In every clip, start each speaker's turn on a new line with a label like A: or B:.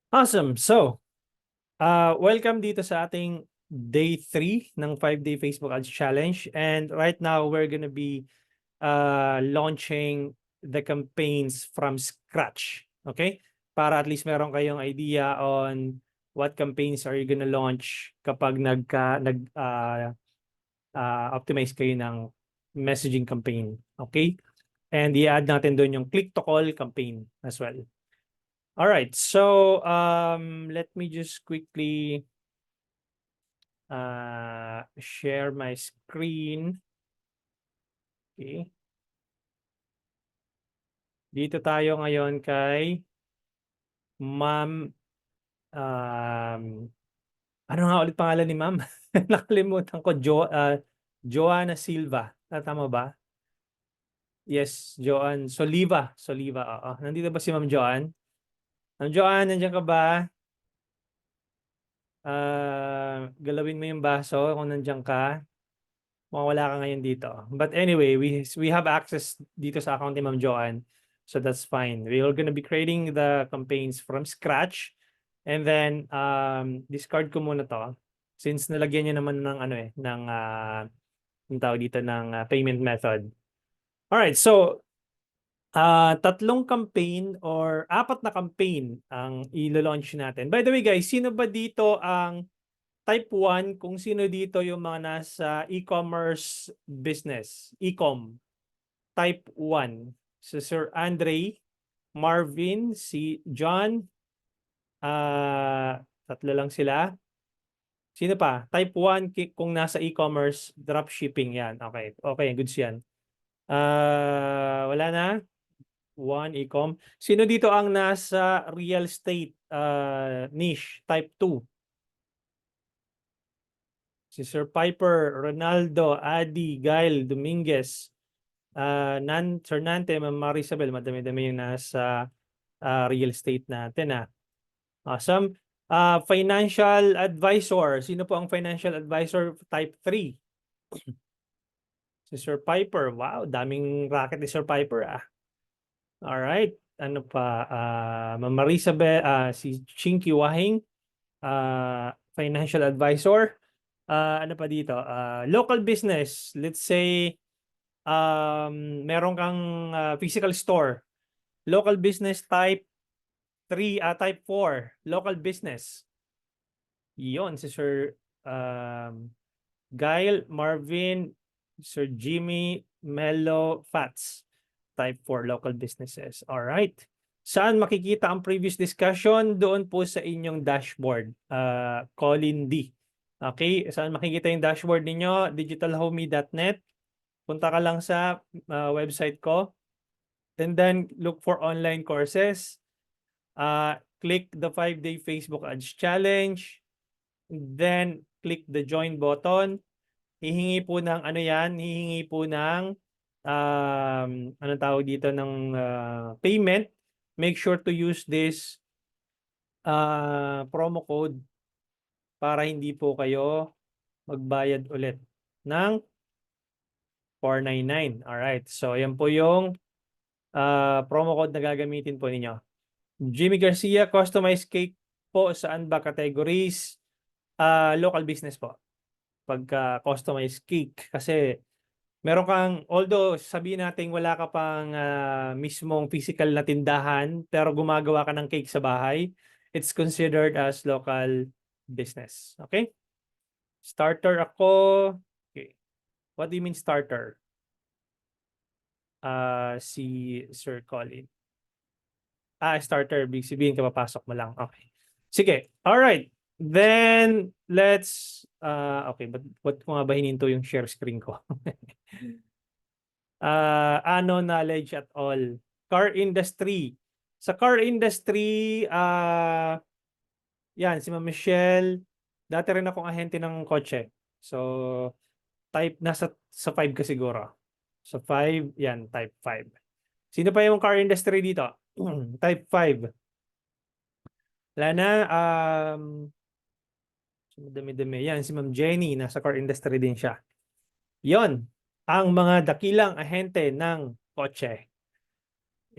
A: Awesome. So, welcome dito sa ating day 3 ng 5-day Facebook Ads Challenge. And right now, we're gonna be launching the campaigns from scratch. Okay? Para at least meron kayong idea on what campaigns are you gonna launch kapag optimize kayo ng messaging campaign. Okay? And i-add natin doon yung click to call campaign as well. All right, so let me just quickly share my screen. Okay. Dito tayo ngayon kay Ma'am, ano nga ulit pangalan ni Ma'am? Nakalimutan ko, Joanna Silva. Tama ba? Yes, Joan Soliva. Soliva, oo. Nandito ba si Ma'am Joan? Ma'am Joan, nandiyan ka ba? Galawin mo yung baso kung nandiyan ka. Mukhang wala ka ngayon dito. But anyway, we have access dito sa account ni Ma'am Joanne. So that's fine. We're gonna be creating the campaigns from scratch. And then discard ko muna to since nalagyan niya naman ng ano ng yung tawag dito ng payment method. All right, so tatlong campaign or apat na campaign ang i-launch natin. By the way, guys, sino ba dito ang Type 1, kung sino dito yung mga nasa e-commerce business, e-com. Type 1. So Sir Andre, Marvin, si John, tatlo lang sila. Sino pa? Type 1 kung nasa e-commerce, dropshipping yan. Okay, okay, goods yan. Wala na? 1, e-com. Sino dito ang nasa real estate niche? Type 2. Si Sir Piper, Ronaldo, Adi, Gail, Dominguez, Sir Nante, Ma'am Marisabel, madami-dami yung nasa real estate natin. Awesome. Financial advisor. Sino po ang financial advisor? Type 3. Si Sir Piper. Wow, daming racket ni Sir Piper. Alright. Ano pa? Ma'am Marisabel, si Chinky Wahing, financial advisor. Ano pa dito? Local business. Let's say, meron kang physical store. Local business type 3, type 4. Local business. Iyon, si Sir Gail, Marvin, Sir Jimmy, Melo, Fats. Type 4 local businesses. All right. Saan makikita ang previous discussion? Doon po sa inyong dashboard. Colin D. Okay, saan makikita yung dashboard ninyo? digitalhomey.net. Punta ka lang sa website ko. And then look for online courses. Click the 5-day Facebook Ads Challenge. Then click the join button. Hihingi po ng ano yan? Hihingi po ng anong tawag dito ng payment. Make sure to use this promo code para hindi po kayo magbayad ulit ng 499. Alright, so yan po yung promo code na gagamitin po ninyo. Jimmy Garcia, customized cake po, saan ba categories? Local business po. Pagka customized cake. Kasi meron kang, although sabihin natin wala ka pang mismong physical na tindahan, pero gumagawa ka ng cake sa bahay, it's considered as local business. Okay? Starter ako. Okay. What do you mean starter? Si Sir Colin. Starter. Big sabihin ka, papasok mo lang. Okay. Sige. Alright. Then, let's, okay, but what ko nga ba hininto yung share screen ko? Ano knowledge at all. Car industry. Sa car industry, yan, si Ma'am Michelle, dati rin akong ahente ng kotse. So, nasa sa 5 ka siguro. So, 5, yan, type 5. Sino pa yung car industry dito? Type 5. Wala na, dami-dami. Yan, si Ma'am Jenny, nasa car industry din siya. Yon ang mga dakilang ahente ng kotse.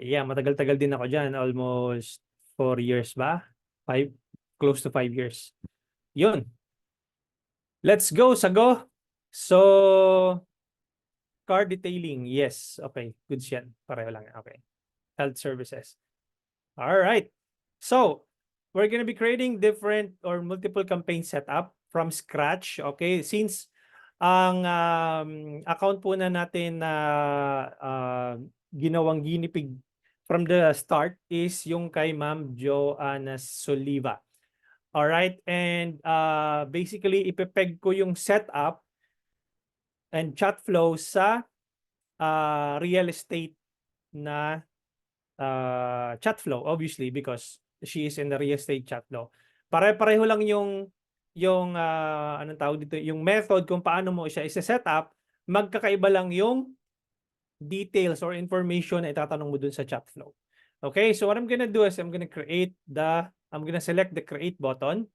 A: Yeah, matagal-tagal din ako dyan. Almost 4 years ba? close to 5 years. Yun. Let's go, Sago. So, car detailing. Yes. Okay. Goods yan. Pareho lang. Okay. Health services. All right. So, we're going to be creating different or multiple campaign setup from scratch. Okay. Since ang account po na natin na ginawang guinea pig from the start is yung kay Ma'am Joanna Soliva. All right. And basically, ipepeg ko yung setup and chat flow sa real estate na chat flow, obviously, because she is in the real estate chat flow. Pare-pareho lang yung anong tawag dito, yung method kung paano mo siya isa-set up, magkakaiba lang yung details or information na itatanong mo dun sa chat flow. Okay, so what I'm gonna do is I'm gonna select the create button.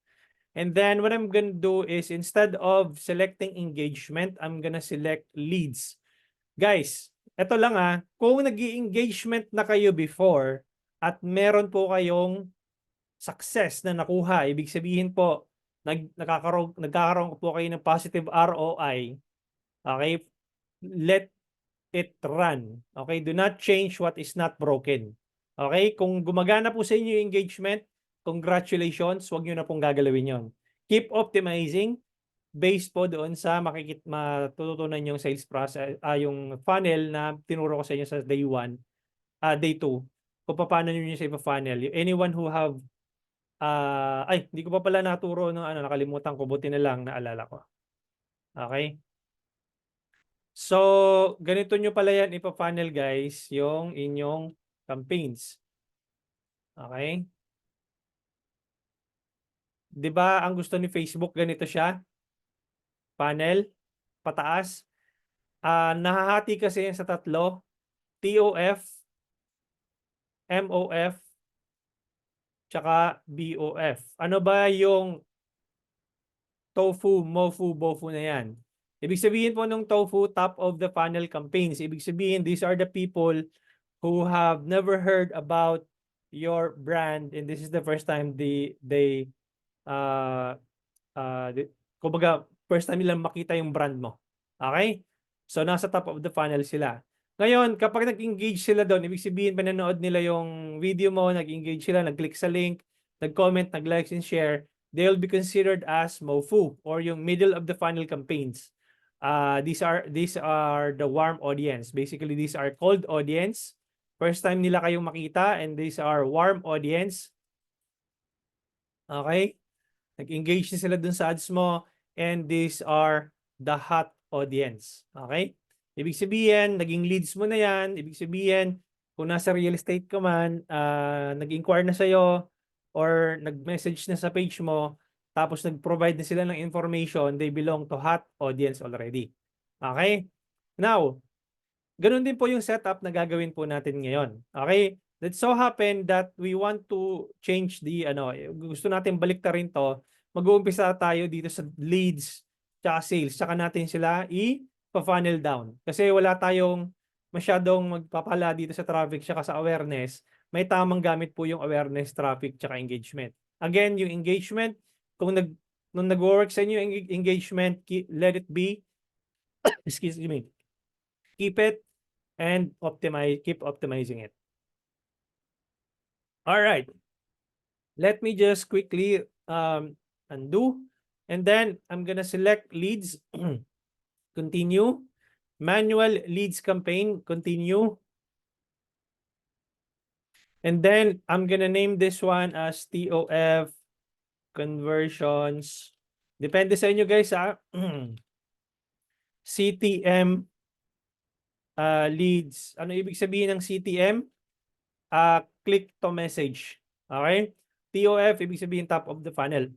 A: And then what I'm gonna do is instead of selecting engagement, I'm gonna select leads. Guys, eto lang kung nag-i-engagement na kayo before at meron po kayong success na nakuha, ibig sabihin po, nagkakaroon po kayo ng positive ROI, okay, let it run. Okay, do not change what is not broken. Okay, kung gumagana po sa inyo yung engagement, congratulations, huwag nyo na pong gagalawin yon. Keep optimizing based po doon sa matututunan yung sales process, yung funnel na tinuro ko sa inyo sa day 1, day 2, kung paano nyo sa ipa-funnel. Anyone who have, hindi ko pa pala naturo ng nakalimutan ko, buti na lang naalala ko. Okay? So, ganito nyo pala yan ipa-funnel guys, yung inyong campaigns. Okay? 'Di ba ang gusto ni Facebook ganito siya? Funnel, pataas. Nahahati kasi yan sa tatlo, TOF, MOF, tsaka BOF. Ano ba yung tofu, mofu, bofu na yan? Ibig sabihin po nung tofu, top of the funnel campaigns. Ibig sabihin, these are the people who have never heard about your brand and this is the first time kumbaga, first time nilang makita yung brand mo. Okay? So, nasa top of the funnel sila. Ngayon, kapag nag-engage sila doon, ibig sabihin, pinanood nila yung video mo, nag-engage sila, nag-click sa link, nag-comment, nag-like and share, they'll be considered as MOFU or yung middle of the funnel campaigns. These are the warm audience. Basically, these are cold audience. First time nila kayong makita and these are warm audience. Okay? Nag-engage na sila dun sa ads mo and these are the hot audience. Okay? Ibig sabihin, naging leads mo na yan. Ibig sabihin, kung nasa real estate ka man, nag-inquire na sa'yo or nag-message na sa page mo, tapos nag-provide na sila ng information, they belong to hot audience already. Okay? Now, ganun din po yung setup na gagawin po natin ngayon. Okay? Let's so happen that we want to change gusto natin baliktarin to, mag-uumpisa tayo dito sa leads tsaka sales, tsaka natin sila i-funnel down. Kasi wala tayong masyadong magpapala dito sa traffic tsaka sa awareness, may tamang gamit po yung awareness, traffic, tsaka engagement. Again, yung engagement, nung nag-work sa inyo yung engagement, let it be, excuse me, keep it and keep optimizing it. All right. Let me just quickly undo. And then I'm going to select leads, continue. Manual leads campaign, continue. And then I'm going to name this one as TOF conversions. Depende sa inyo guys CTM leads. Ano ibig sabihin ng CTM? Click to message. Okay? TOF, ibig sabihin top of the funnel.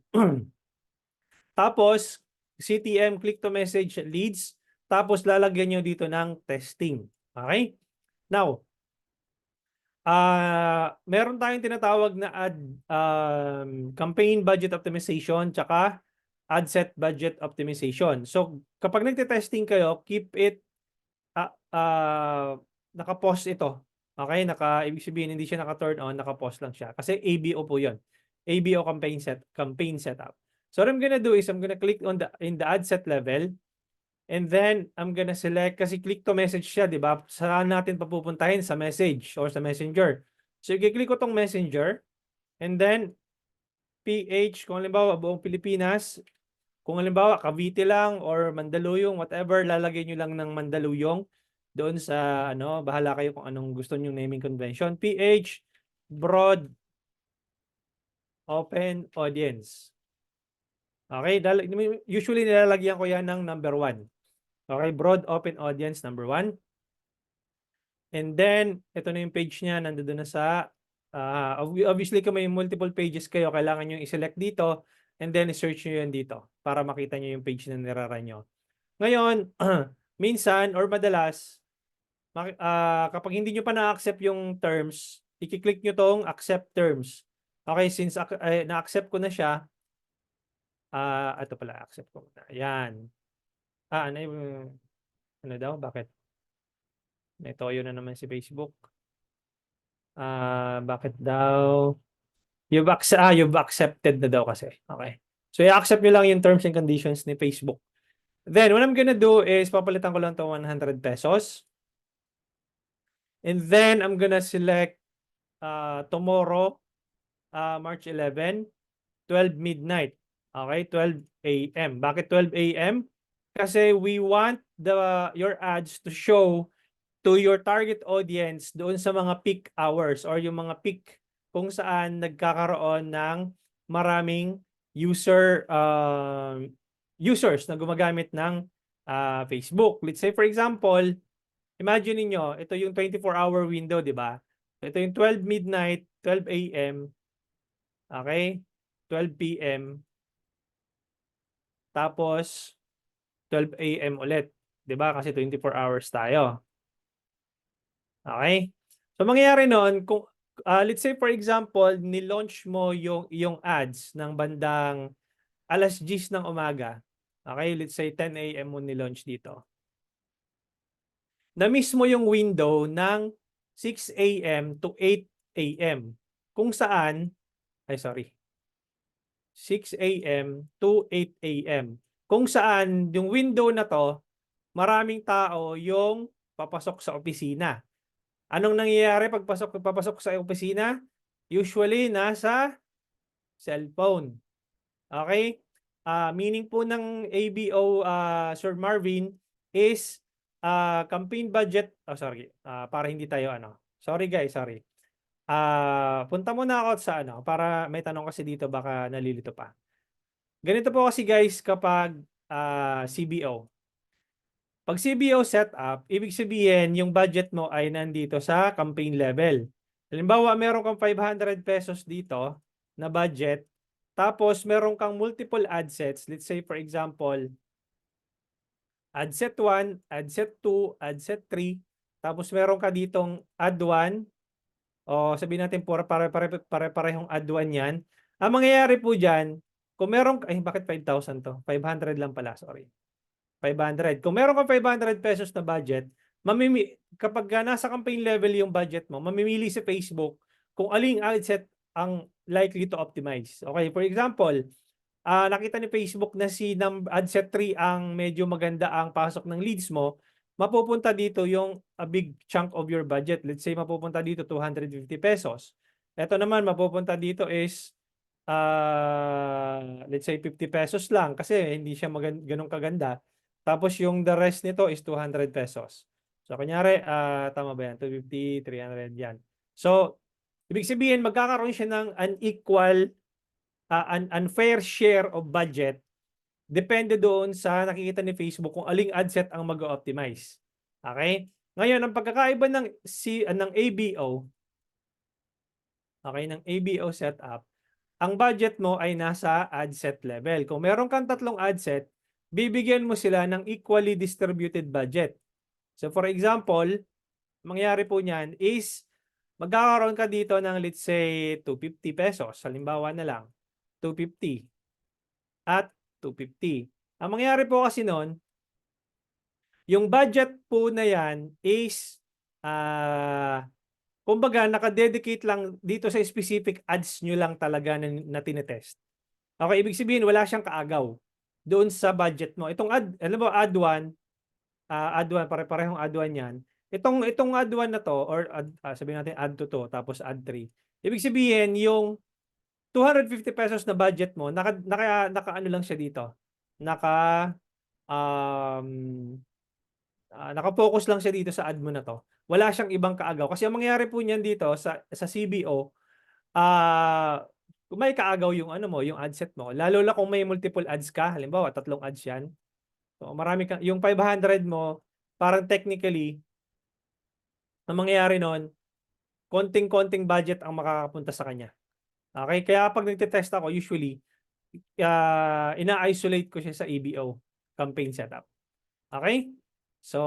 A: Tapos, CTM, click to message leads. Tapos, lalagyan nyo dito ng testing. Okay? Now, meron tayong tinatawag na campaign budget optimization tsaka ad set budget optimization. So, kapag nagte-testing kayo, keep it naka-pause ito. Okay? Ibig sabihin, hindi siya naka-turn on, naka-pause lang siya. Kasi ABO po yun. ABO campaign setup. So what I'm gonna do is I'm gonna click on in the ad set level, and then I'm gonna select, kasi click to message siya, di ba? Saan natin papupuntahin? Sa message or sa messenger. So i-click ko tong messenger, and then PH, kung halimbawa buong Pilipinas, kung halimbawa Cavite lang or Mandaluyong, whatever, lalagay nyo lang ng Mandaluyong doon sa ano, bahala kayo kung anong gusto nyo naming convention. PH, broad open audience. Okay, usually nilalagyan ko yan ng number 1. Okay, broad open audience number 1. And then, ito na yung page niya, nandoon na sa, obviously kung may multiple pages kayo, kailangan nyo i-select dito, and then i-search nyo yan dito para makita nyo yung page na niraran nyo. Ngayon, minsan or madalas, kapag hindi nyo pa na-accept yung terms, i-click nyo tong accept terms. Okay, since na-accept ko na siya, ito pala, accept ko na. Ayan. Ano daw? Bakit? May toyo na naman si Facebook. Bakit daw? You've accepted na daw kasi. Okay. So, i-accept nyo lang yung terms and conditions ni Facebook. Then, what I'm gonna do is, papalitan ko lang to 100 pesos. And then, I'm gonna select tomorrow, March 11, 12 midnight. Okay, 12 a.m. Bakit 12 a.m.? Kasi we want your ads to show to your target audience doon sa mga peak hours or yung mga peak kung saan nagkakaroon ng maraming users na gumagamit ng Facebook. Let's say for example, imagine niyo, ito yung 24-hour window, di ba? Ito yung 12 midnight, 12 a.m. Okay? 12 p.m. Tapos 12 a.m. ulit. 'Di ba? Kasi 24 hours tayo. Okay? So mangyayari noon kung let's say for example, ni-launch mo yung ads ng bandang alas 10 ng umaga. Okay? Let's say 10 a.m. mo ni-launch dito. Na-miss mo yung window ng 6 a.m. to 8 a.m. Kung saan 6 a.m. to 8 a.m. Kung saan yung window na to, maraming tao yung papasok sa opisina. Anong nangyayari pag papasok sa opisina? Usually nasa cellphone. Okay? Meaning po ng ABO, Sir Marvin, is campaign budget, para hindi tayo Sorry guys, sorry. Punta muna ako sa para may tanong kasi dito baka nalilito pa. Ganito po kasi guys kapag CBO. Pag CBO setup, ibig sabihin yung budget mo ay nandito sa campaign level. Halimbawa, meron kang 500 pesos dito na budget, tapos meron kang multiple ad sets. Let's say for example, ad set 1, ad set 2, ad set 3, tapos meron ka ditong ad 1, o sabihin natin pare-parehong ad 1 yan. Ang mangyayari po dyan, kung meron, bakit 5,000 to? 500 lang pala, sorry. 500. Kung meron kang 500 pesos na budget, kapag nasa campaign level yung budget mo, mamimili si Facebook kung aling ad set ang likely to optimize. Okay, for example, nakita ni Facebook na si ad set 3 ang medyo maganda ang pasok ng leads mo, mapupunta dito yung a big chunk of your budget. Let's say mapupunta dito 250 pesos. Ito naman mapupunta dito is let's say 50 pesos lang kasi hindi siya ganun kaganda. Tapos yung the rest nito is 200 pesos. So kunyari, tama ba yan? 250, 300 yan. So, ibig sabihin magkakaroon siya ng unequal, unfair share of budget. Depende doon sa nakikita ni Facebook kung aling ad set ang mag-optimize. Okay? Ngayon, ang pagkakaiba ng ABO, okay, ng ABO setup, ang budget mo ay nasa ad set level. Kung meron kang tatlong ad set, bibigyan mo sila ng equally distributed budget. So for example, mangyari po niyan is magkakaroon ka dito ng let's say 250 pesos. Halimbawa na lang, 250 at 250. Ang mangyari po kasi noon, yung budget po na yan is kumbaga naka-dedicate lang dito sa specific ads nyo lang talaga na tinetest. Okay, ibig sabihin wala siyang kaagaw doon sa budget mo. Itong alam mo, ad 1, pare-parehong ad 1 yan. Itong ad 1 na to, or sabihin natin ad 2 to, tapos ad 3. Ibig sabihin, yung 250 pesos na budget mo, naka ano lang siya dito. Um, Naka-focus lang siya dito sa ad mo na to. Wala siyang ibang kaagaw. Kasi ang mangyayari po niyan dito sa CBO, kung may kaagaw yung ano mo, yung ad set mo, lalo na kung may multiple ads ka, halimbawa 3 ads yan. So marami ka, yung 500 mo, parang technically, ang mangyayari noon, konting-konting budget ang makakapunta sa kanya. Okay? Kaya pag nagte-test ako, usually, ina-isolate ko siya sa EBO, campaign setup. Okay? So,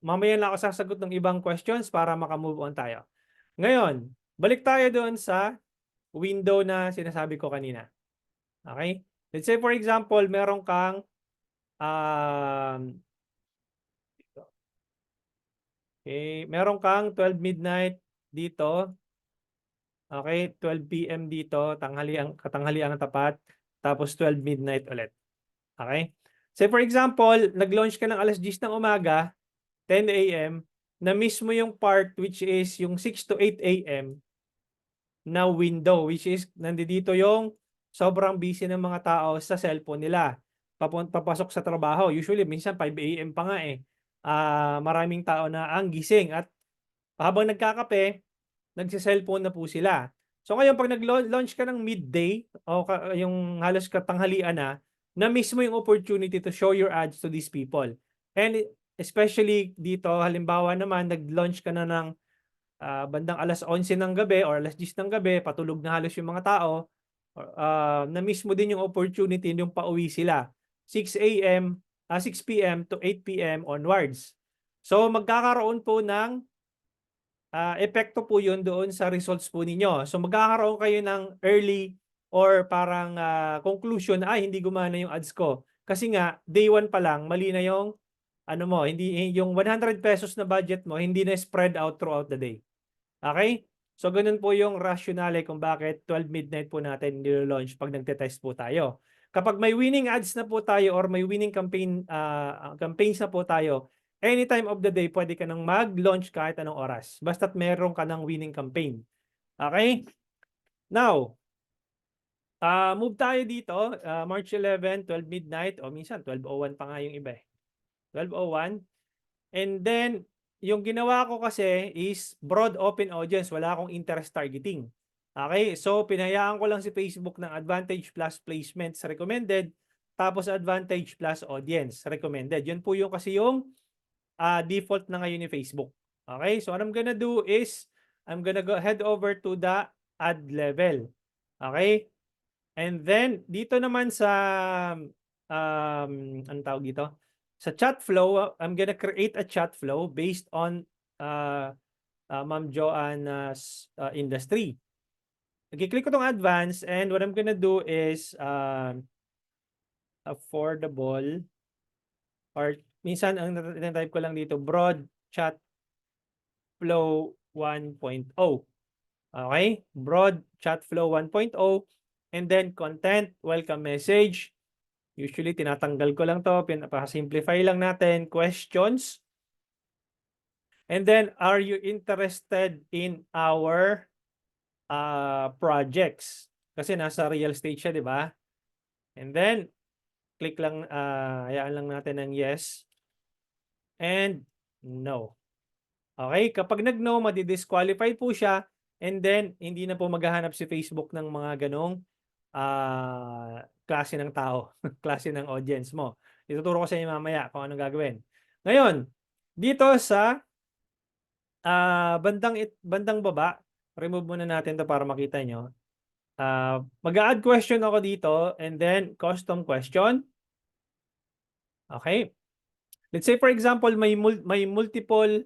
A: mamaya na ako sasagot ng ibang questions para makamove on tayo. Ngayon, balik tayo doon sa window na sinasabi ko kanina. Okay? Let's say for example, meron kang meron kang 12 midnight dito. Okay, 12 PM dito, katanghaliang tapat, tapos 12 midnight ulit. Okay? Say for example, nag-launch ka ng alas 10 ng umaga, 10 AM, na mismo yung part which is yung 6 to 8 AM na window, which is nandito yung sobrang busy ng mga tao sa cellphone nila. Papasok sa trabaho. Usually, minsan 5 AM pa nga eh. Maraming tao na ang gising at habang nagkakape, nagsi-cellphone na po sila. So ngayon, pag nag-launch ka ng midday o yung halos katanghalian na mismo yung opportunity to show your ads to these people. And especially dito, halimbawa naman, nag-launch ka na ng bandang alas 11 ng gabi or alas 10 ng gabi, patulog na halos yung mga tao, na mismo din yung opportunity yung pauwi sila. 6 AM, 6 PM to 8 PM onwards. So magkakaroon po ng epekto po yun doon sa results po ninyo. So magkakaroon kayo ng early or parang conclusion na hindi gumana yung ads ko. Kasi nga, day 1 pa lang, mali na yung ano mo, hindi yung 100 pesos na budget mo, hindi na spread out throughout the day. Okay? So ganun po yung rationale kung bakit 12 midnight po natin nilo-launch pag nagte-test po tayo. Kapag may winning ads na po tayo or may winning campaigns na po tayo, anytime of the day, pwede ka nang mag-launch kahit anong oras. Basta't meron ka ng winning campaign. Okay? Now, move tayo dito. March 11, 12 midnight, o minsan 12:01 pa nga yung iba eh. 12:01. And then, yung ginawa ko kasi is broad open audience. Wala akong interest targeting. Okay? So, pinayaan ko lang si Facebook ng Advantage Plus placements recommended, tapos Advantage Plus audience recommended. Yun po yung kasi yung default na ngayon ni Facebook. Okay? So, what I'm gonna do is, I'm gonna go head over to the ad level. Okay? And then, dito naman sa, anong tawag dito? Sa chat flow, I'm gonna create a chat flow based on Ma'am Joanna's industry. Okay, click ko tong advance and what I'm gonna do is affordable or minsan ang type ko lang dito broad chat flow 1.0. Okay? Broad chat flow 1.0 and then content, welcome message. Usually tinatanggal ko lang to, simplify lang natin, questions. And then, are you interested in our projects? Kasi nasa real estate siya, di ba? And then, click lang, hayaan lang natin ng yes. And no. Okay? Kapag nag-no, madi-disqualify po siya. And then, hindi na po maghahanap si Facebook ng mga ganong klase ng tao, klase ng audience mo. Ituturo ko sa inyo mamaya kung anong gagawin. Ngayon, dito sa bandang baba, remove muna natin to para makita nyo. Mag-add question ako dito and then custom question. Okay. Let's say for example, may multiple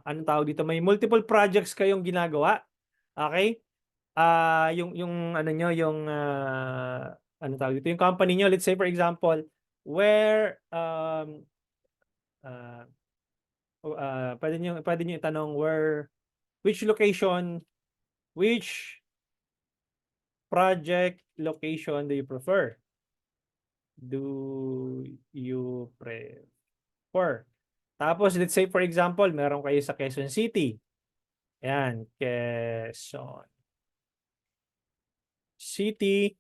A: anong tawag dito? May multiple projects kayong ginagawa. Okay? Yung ano nyo, yung ano tawag dito? Yung company nyo, let's say for example, where pwede niyo itanong which project location do you prefer? Do you prefer? Tapos, let's say for example, meron kayo sa Quezon City. Ayan, Quezon City.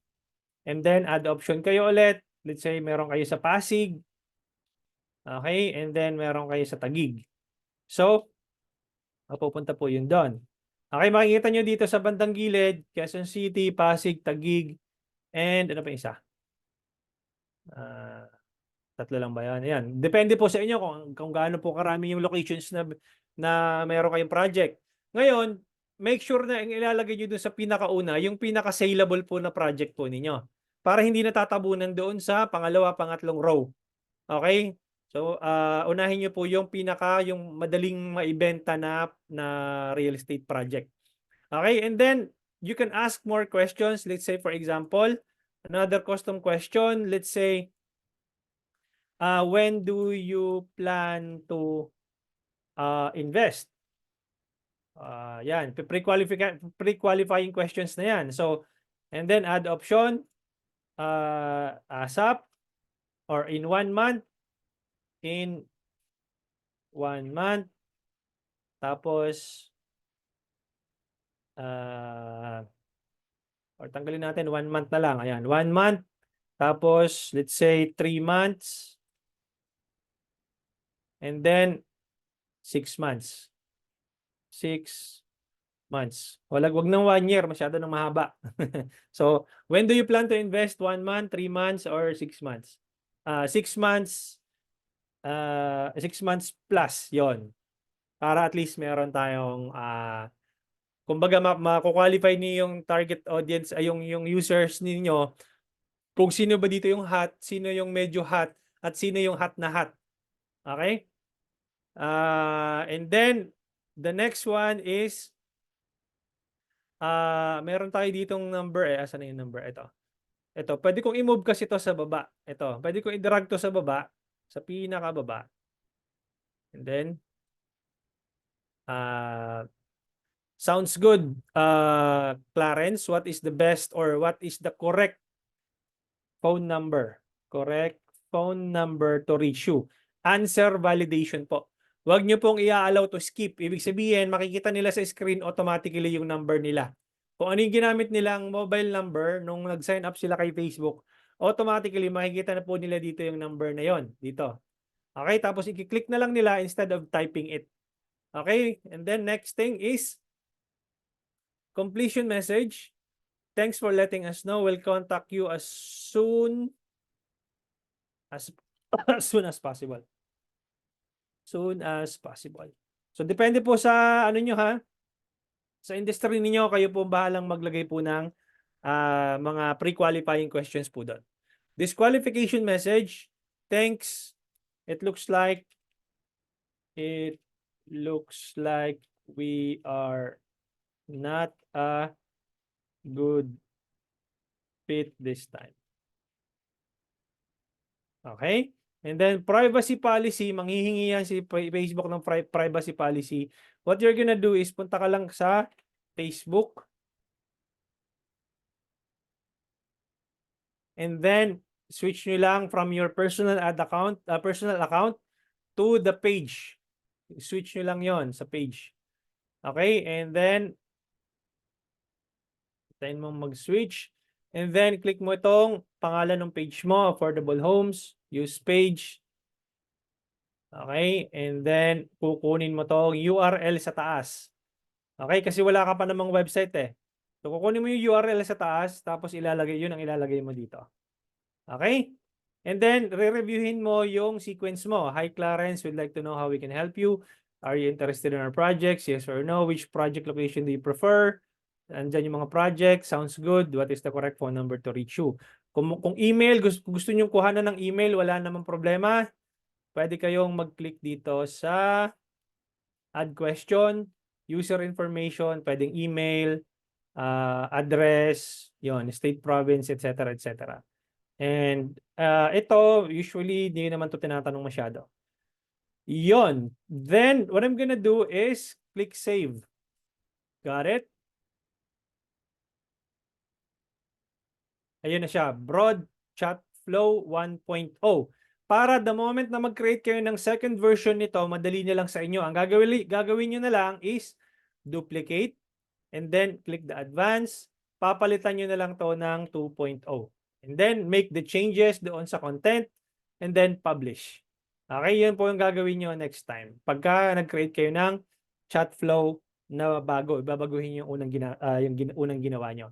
A: And then, add option kayo ulit. Let's say, meron kayo sa Pasig. Okay? And then, meron kayo sa Taguig. So, mapupunta po yun doon. Okay, makikita nyo dito sa bandang gilid, Quezon City, Pasig, Taguig, and ano pa isa? Tatlo lang ba yan? Ayan. Depende po sa inyo kung gaano po karami yung locations na meron kayong project. Ngayon, make sure na ilalagay nyo dun sa pinakauna, yung pinaka-saleable po na project po ninyo. Para hindi natatabunan doon sa pangalawa, pangatlong row. Okay? So, unahin nyo po yung yung madaling maibenta na real estate project. Okay? And then, you can ask more questions. Let's say, for example, another custom question. Let's say, when do you plan to invest? Yan, pre-qualifying questions na yan. So, and then add option, ASAP, or in 1 month, in 1 month, tapos, or tanggalin natin, 1 month na lang. Ayan, 1 month, tapos, let's say, 3 months, and then, 6 months. 6 months. Wag nang 1 year, masyado nang mahaba. So, when do you plan to invest? 1 month, 3 months, or 6 months? 6 months, 6 months plus, yon. Para at least meron tayong, kumbaga mako-qualify niyo yung target audience, ay yung users ninyo, kung sino ba dito yung hot, sino yung medyo hot, at sino yung hot na hot. Okay? And then, the next one is, meron tayo ditong number Asan na yung number? Ito. Pwede kong i-move kasi ito sa baba. Ito. Pwede kong i-drag to sa baba. Sa pinakababa. And then, sounds good. Clarence, what is the best or what is the correct phone number? Correct phone number to reach you. Answer validation po. Huwag nyo pong i-allow to skip. Ibig sabihin, makikita nila sa screen automatically yung number nila. Kung ano yung ginamit nilang mobile number nung nag-sign up sila kay Facebook, automatically makikita na po nila dito yung number na yon dito. Okay, tapos i-click na lang nila instead of typing it. Okay, and then next thing is completion message. Thanks for letting us know. We'll contact you as soon as as soon as possible. Soon as possible. So depende po sa ano nyo ha. Sa industry niyo kayo po bahalang maglagay po ng mga pre-qualifying questions po doon. Disqualification message. Thanks. It looks like we are not a good fit this time. Okay? And then privacy policy, manghihingi yan si Facebook ng privacy policy. What you're gonna do is punta ka lang sa Facebook. And then switch nyo lang from your personal account to the page. Switch nyo lang yon sa page. Okay? And then tayo mo mag-switch. And then, click mo itong pangalan ng page mo, Affordable Homes, use page. Okay? And then, kukunin mo itong URL sa taas. Okay? Kasi wala ka pa namang website eh. So, kukunin mo yung URL sa taas, tapos yun ang ilalagay mo dito. Okay? And then, re-reviewin mo yung sequence mo. Hi, Clarence. We'd like to know how we can help you. Are you interested in our projects? Yes or no? Which project location do you prefer? Andyan yung mga project, sounds good. What is the correct phone number to reach you? Kung email, gusto nyo kuhanan ng email, wala namang problema. Pwede kayong mag-click dito sa add question, user information, pwedeng email, address, yon, state, province, etc. etc. And ito, usually, hindi naman to tinatanong masyado. Yon. Then, what I'm gonna do is click save. Got it? Ayun na siya. Broad Chat Flow 1.0. Para the moment na mag-create kayo ng second version nito, madali na lang sa inyo. Ang gagawin nyo na lang is duplicate and then click the advanced. Papalitan nyo na lang to ng 2.0. And then make the changes doon sa content and then publish. Okay, yun po yung gagawin nyo next time. Pagka nag-create kayo ng chat flow na bago, ibabaguhin yung unang ginawa nyo.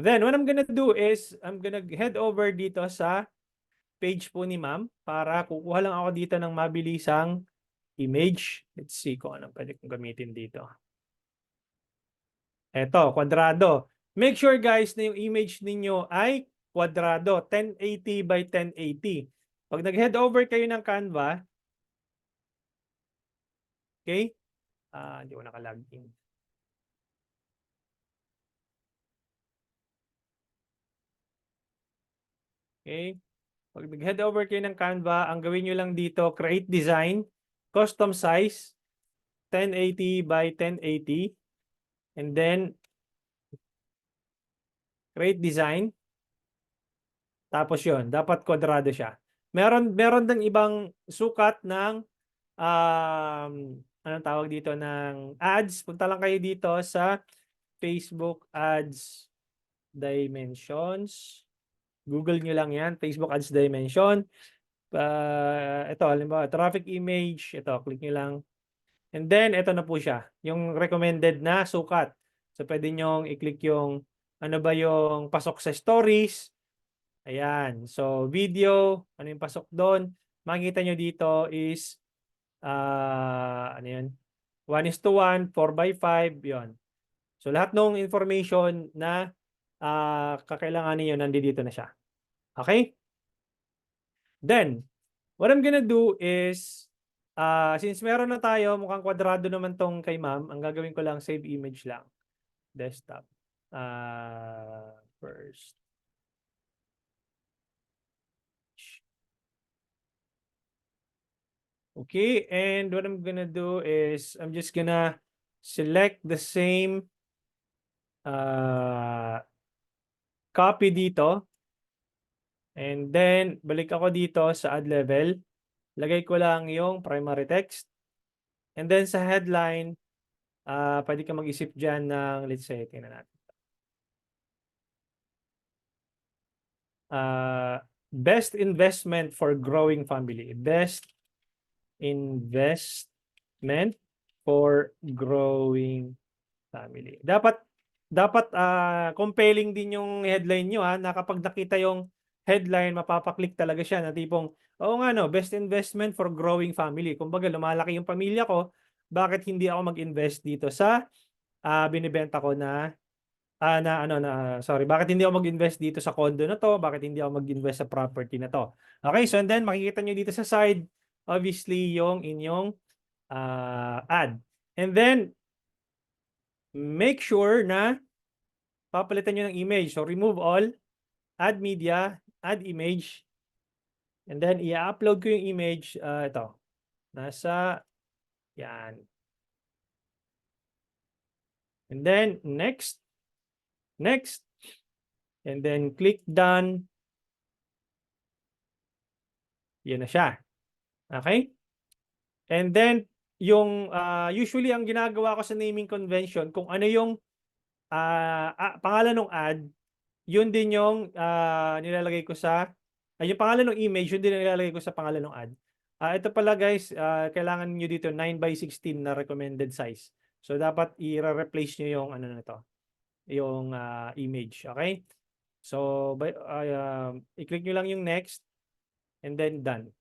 A: Then, what I'm gonna do is, I'm gonna head over dito sa page po ni ma'am para kukuha lang ako dito ng mabilisang image. Let's see kung anong pwede kong gamitin dito. Eto, kwadrado. Make sure guys na yung image ninyo ay kwadrado, 1080 by 1080. Pag nag-head over kayo ng Canva, okay? Hindi ko naka-login. Okay? Pag nag-head over kayo ng Canva, ang gawin nyo lang dito, create design, custom size, 1080 by 1080, and then create design. Tapos yon, dapat kwadrado siya. Meron ding ibang sukat ng anong tawag dito ng ads. Punta lang kayo dito sa Facebook Ads Dimensions. Google nyo lang yan, Facebook Ads Dimension. Ito, halimbawa, traffic image. Ito, click nyo lang. And then, ito na po siya. Yung recommended na sukat. So, pwede nyo i-click yung ano ba yung pasok sa stories. Ayan. So, video. Ano yung pasok doon? Makikita nyo dito is ano yun? 1:1, 4:5, yon. So, lahat ng information na kakailanganin nyo, nandito na siya. Okay? Then, what I'm gonna do is, since meron na tayo, mukhang kwadrado naman tong kay ma'am, ang gagawin ko lang, save image lang. Desktop. First. Okay, and what I'm gonna do is, I'm just gonna select the same copy dito. And then, balik ako dito sa add level. Lagay ko lang yung primary text. And then sa headline, pwede ka mag-isip dyan ng, let's say, tingnan natin. Best investment for growing family. Best investment for growing family. Dapat compelling din yung headline nyo na kapag nakita yung headline, mapapaklik talaga siya na tipong, oo nga no, best investment for growing family. Kumbaga, lumalaki yung pamilya ko, bakit hindi ako mag-invest dito sa binibenta ko bakit hindi ako mag-invest dito sa condo na to? Bakit hindi ako mag-invest sa property na to? Okay, so and then makikita nyo dito sa side, obviously, yung inyong ad. And then, make sure na papalitan nyo ng image. So, remove all, add media, add image, and then i-upload ko yung image. Ito, nasa, yan. And then, next, and then click done. Yan na siya. Okay? And then, yung usually ang ginagawa ko sa naming convention, kung ano yung pangalan ng ad, yun din yung nilalagay ko sa, yung pangalan ng image, yun din nilalagay ko sa pangalan ng ad. Ito pala guys, kailangan niyo dito 9:16 na recommended size. So, dapat i-replace nyo yung ano na to, yung image. Okay? So, i-click nyo lang yung next and then done.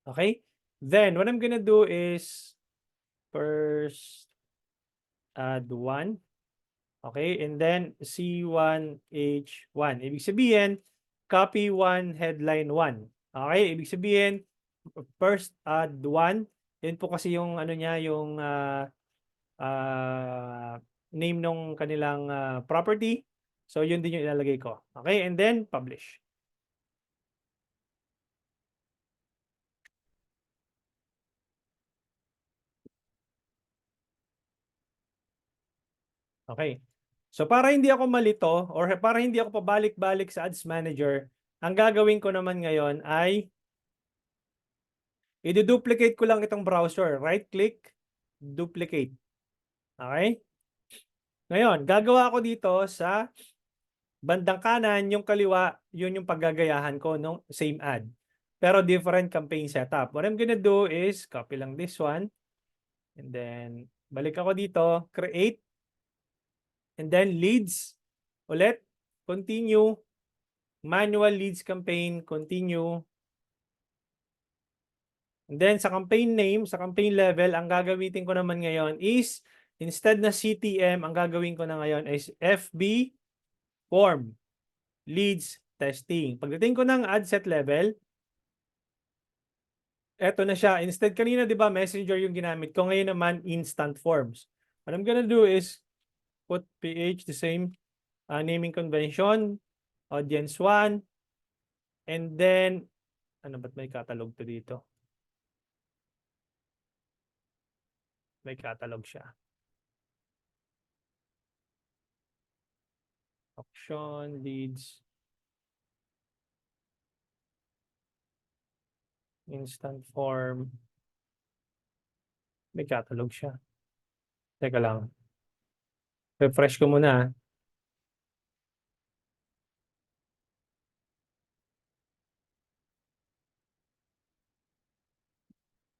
A: Okay? Then, what I'm gonna do is first add 1. Okay? And then C1H1. Ibig sabihin, copy 1, headline 1. Okay? Ibig sabihin, first add 1. Yan po kasi yung ano niya, yung name nung kanilang property. So, yun din yung ilalagay ko. Okay? And then, publish. Okay. So para hindi ako malito or para hindi ako pabalik-balik sa Ads Manager, ang gagawin ko naman ngayon ay i-duplicate ko lang itong browser. Right-click, duplicate. Okay? Ngayon, gagawa ako dito sa bandang kanan, yung kaliwa, yun yung paggagayahan ko ng same ad. Pero different campaign setup. What I'm gonna do is copy lang this one. And then, balik ako dito, create. And then, leads. Ulit, continue. Manual leads campaign, continue. And then sa campaign name, sa campaign level, ang gagamitin ko naman ngayon is, instead na CTM, ang gagawin ko na ngayon is FB form leads testing. Pagdating ko ng ad set level, eto na siya. Instead kanina, di ba, messenger yung ginamit ko. Ngayon naman, instant forms. What I'm gonna do is put PH, the same naming convention, audience 1, and then, ano ba't may catalog to dito? May catalog siya. Auction, leads, instant form. May catalog siya. Teka lang. Refresh ko muna.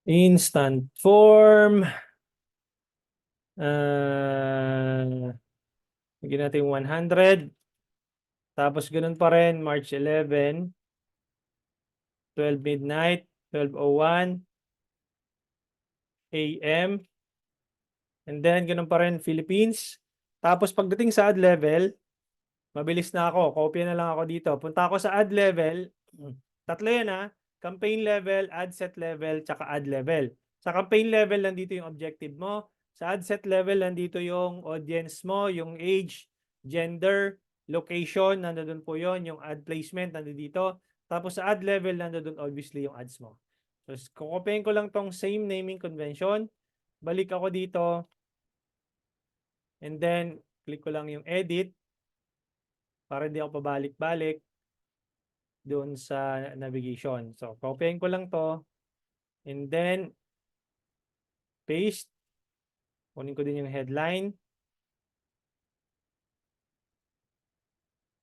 A: Instant form. Bigyan natin 100. Tapos ganun pa rin, March 11, 12 midnight, 12:01 AM. And then ganun pa rin, Philippines. Tapos pagdating sa ad level, mabilis na ako. Kopya na lang ako dito. Punta ako sa ad level. Tatlo yan ha. Campaign level, ad set level, tsaka ad level. Sa campaign level, nandito yung objective mo. Sa ad set level, nandito yung audience mo, yung age, gender, location, nandoon po yon, yung ad placement, nandito. Tapos sa ad level, nandoon obviously yung ads mo. So, kukopyahin ko lang tong same naming convention. Balik ako dito. And then, click ko lang yung edit para hindi ako pabalik-balik doon sa navigation. So, copyahin ko lang to. And then, paste. Kunin ko din yung headline.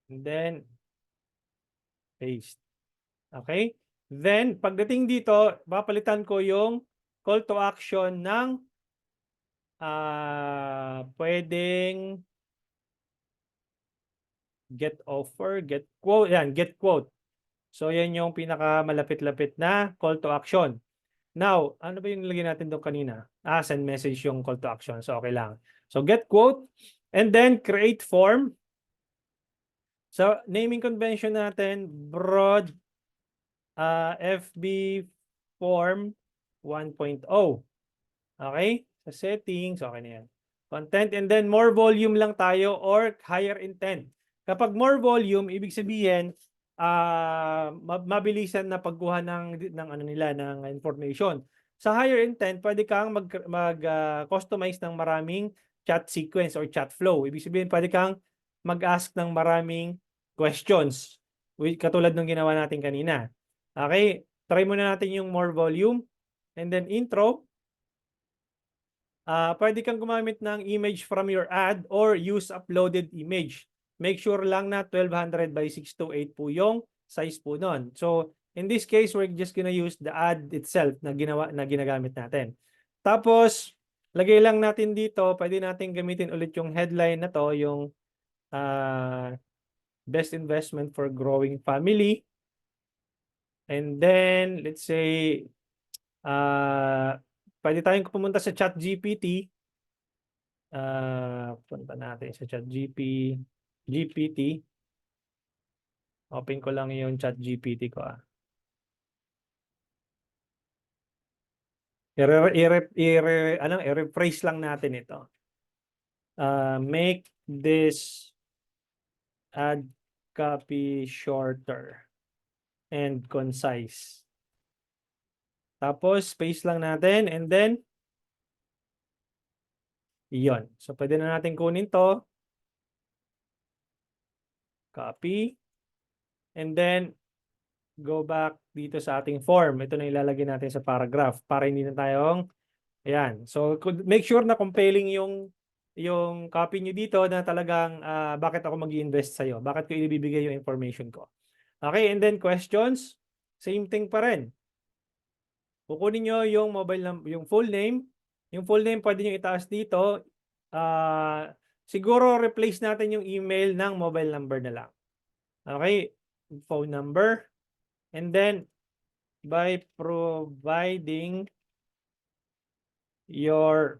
A: And then, paste. Okay? Then, pagdating dito, papalitan ko yung call to action ng pwedeng get offer, get quote. Yan, get quote. So, yan yung pinaka-malapit-lapit na call to action. Now, ano ba yung nilagay natin doon kanina? Send message yung call to action. So, okay lang. So, get quote. And then, create form. So, naming convention natin, broad FB form 1.0. Okay? Sa settings, okay na yan. Content, and then more volume lang tayo or higher intent. Kapag more volume, ibig sabihin, mabilisan na pagkuha ng ano nila, ng information. Sa higher intent, pwede kang mag-customize ng maraming chat sequence or chat flow. Ibig sabihin, pwede kang mag-ask ng maraming questions. Katulad ng ginawa natin kanina. Okay, try muna natin yung more volume. And then intro. Pwede kang gumamit ng image from your ad or use uploaded image. Make sure lang na 1200 by 628 po yung size po nun. So, in this case, we're just gonna use the ad itself na ginagamit natin. Tapos, lagay lang natin dito, pwede natin gamitin ulit yung headline na to, yung best investment for growing family. And then, let's say, pwede tayong pumunta sa ChatGPT. Punta natin sa GPT. Open ko lang yung ChatGPT ko. I-rephrase lang natin ito. Make this ad copy shorter and concise. Tapos, space lang natin and then Iyon. So, pwede na natin kunin to. Copy. And then, go back dito sa ating form. Ito na ilalagay natin sa paragraph para hindi na tayong, ayan. So, make sure na compelling yung copy nyo dito na talagang bakit ako mag-i-invest sa'yo? Bakit ko ibibigay yung information ko? Okay, and then questions. Same thing pa rin. Kukunin nyo yung yung full name. Yung full name pwede nyo itaas dito. Siguro replace natin yung email ng mobile number na lang. Okay, phone number. And then, by providing your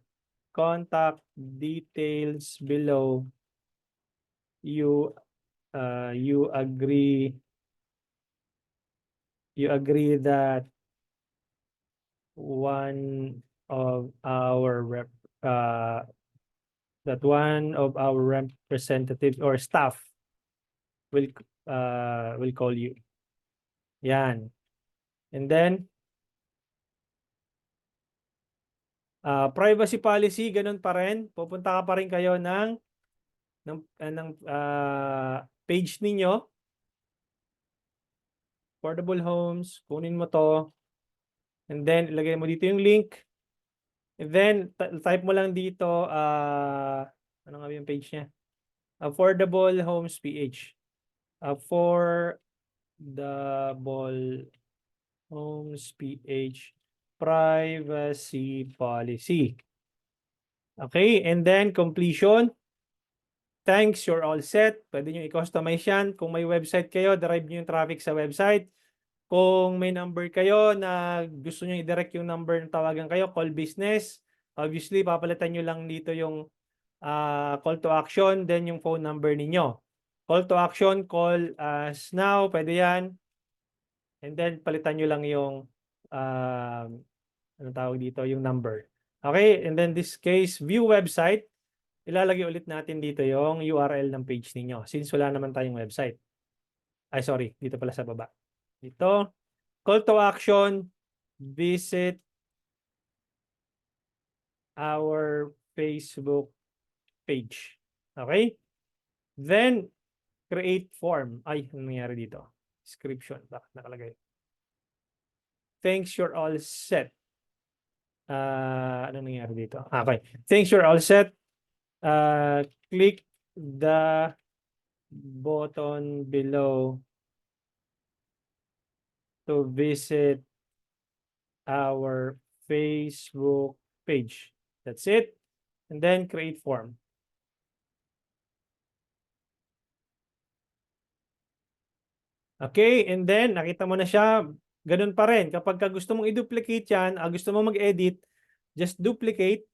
A: contact details below, you agree that one of our representatives or staff will call you. Yan. And then, privacy policy, ganun pa rin. Pupunta ka pa rin kayo ng page ninyo. Affordable homes, kunin mo to. And then, ilagay mo dito yung link. And then, type mo lang dito, ano nga yung page niya? Affordable Homes PH. Affordable Homes PH privacy policy. Okay, and then completion. Thanks, you're all set. Pwede nyo i-customize yan. Kung may website kayo, derive nyo yung traffic sa website. Kung may number kayo na gusto nyo i-direct yung number na tawagan kayo, call business. Obviously, papalitan nyo lang dito yung call to action, then yung phone number ninyo. Call to action, call us now, pwede yan. And then, palitan nyo lang yung ano tawag dito, yung number. Okay, and then this case, view website. Ilalagay ulit natin dito yung URL ng page ninyo since wala naman tayong website. Ay, sorry, dito pala sa baba. Dito, call to action, visit our Facebook page. Okay? Then, create form. Ay, ano nangyari dito? Description. Bakit nakalagay? Thanks, you're all set. Ano nangyari dito? Okay. Thanks, you're all set. Click the button below to visit our Facebook page. That's it. And then create form. Okay, and then nakita mo na siya, ganun pa rin. Kapag gusto mong i-duplicate yan, gusto mo mag-edit, just duplicate,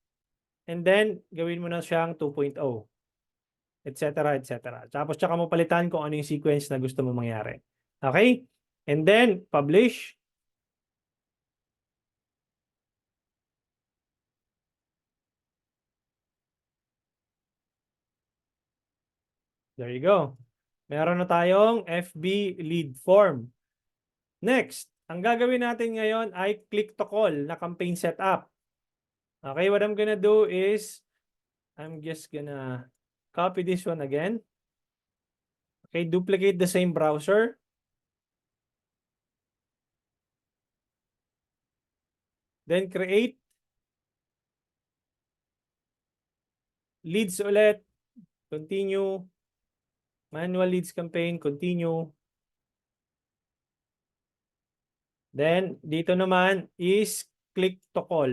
A: and then gawin mo na siyang 2.0, etc. etc. Tapos tsaka mo palitan kung ano yung sequence na gusto mo mangyari. Okay? And then, publish. There you go. Meron na tayong FB lead form. Next, ang gagawin natin ngayon ay click to call na campaign setup. Okay, what I'm gonna do is, I'm just gonna copy this one again. Okay, duplicate the same browser. Then create. Leads ulit. Continue. Manual leads campaign, continue. Then, dito naman is click to call.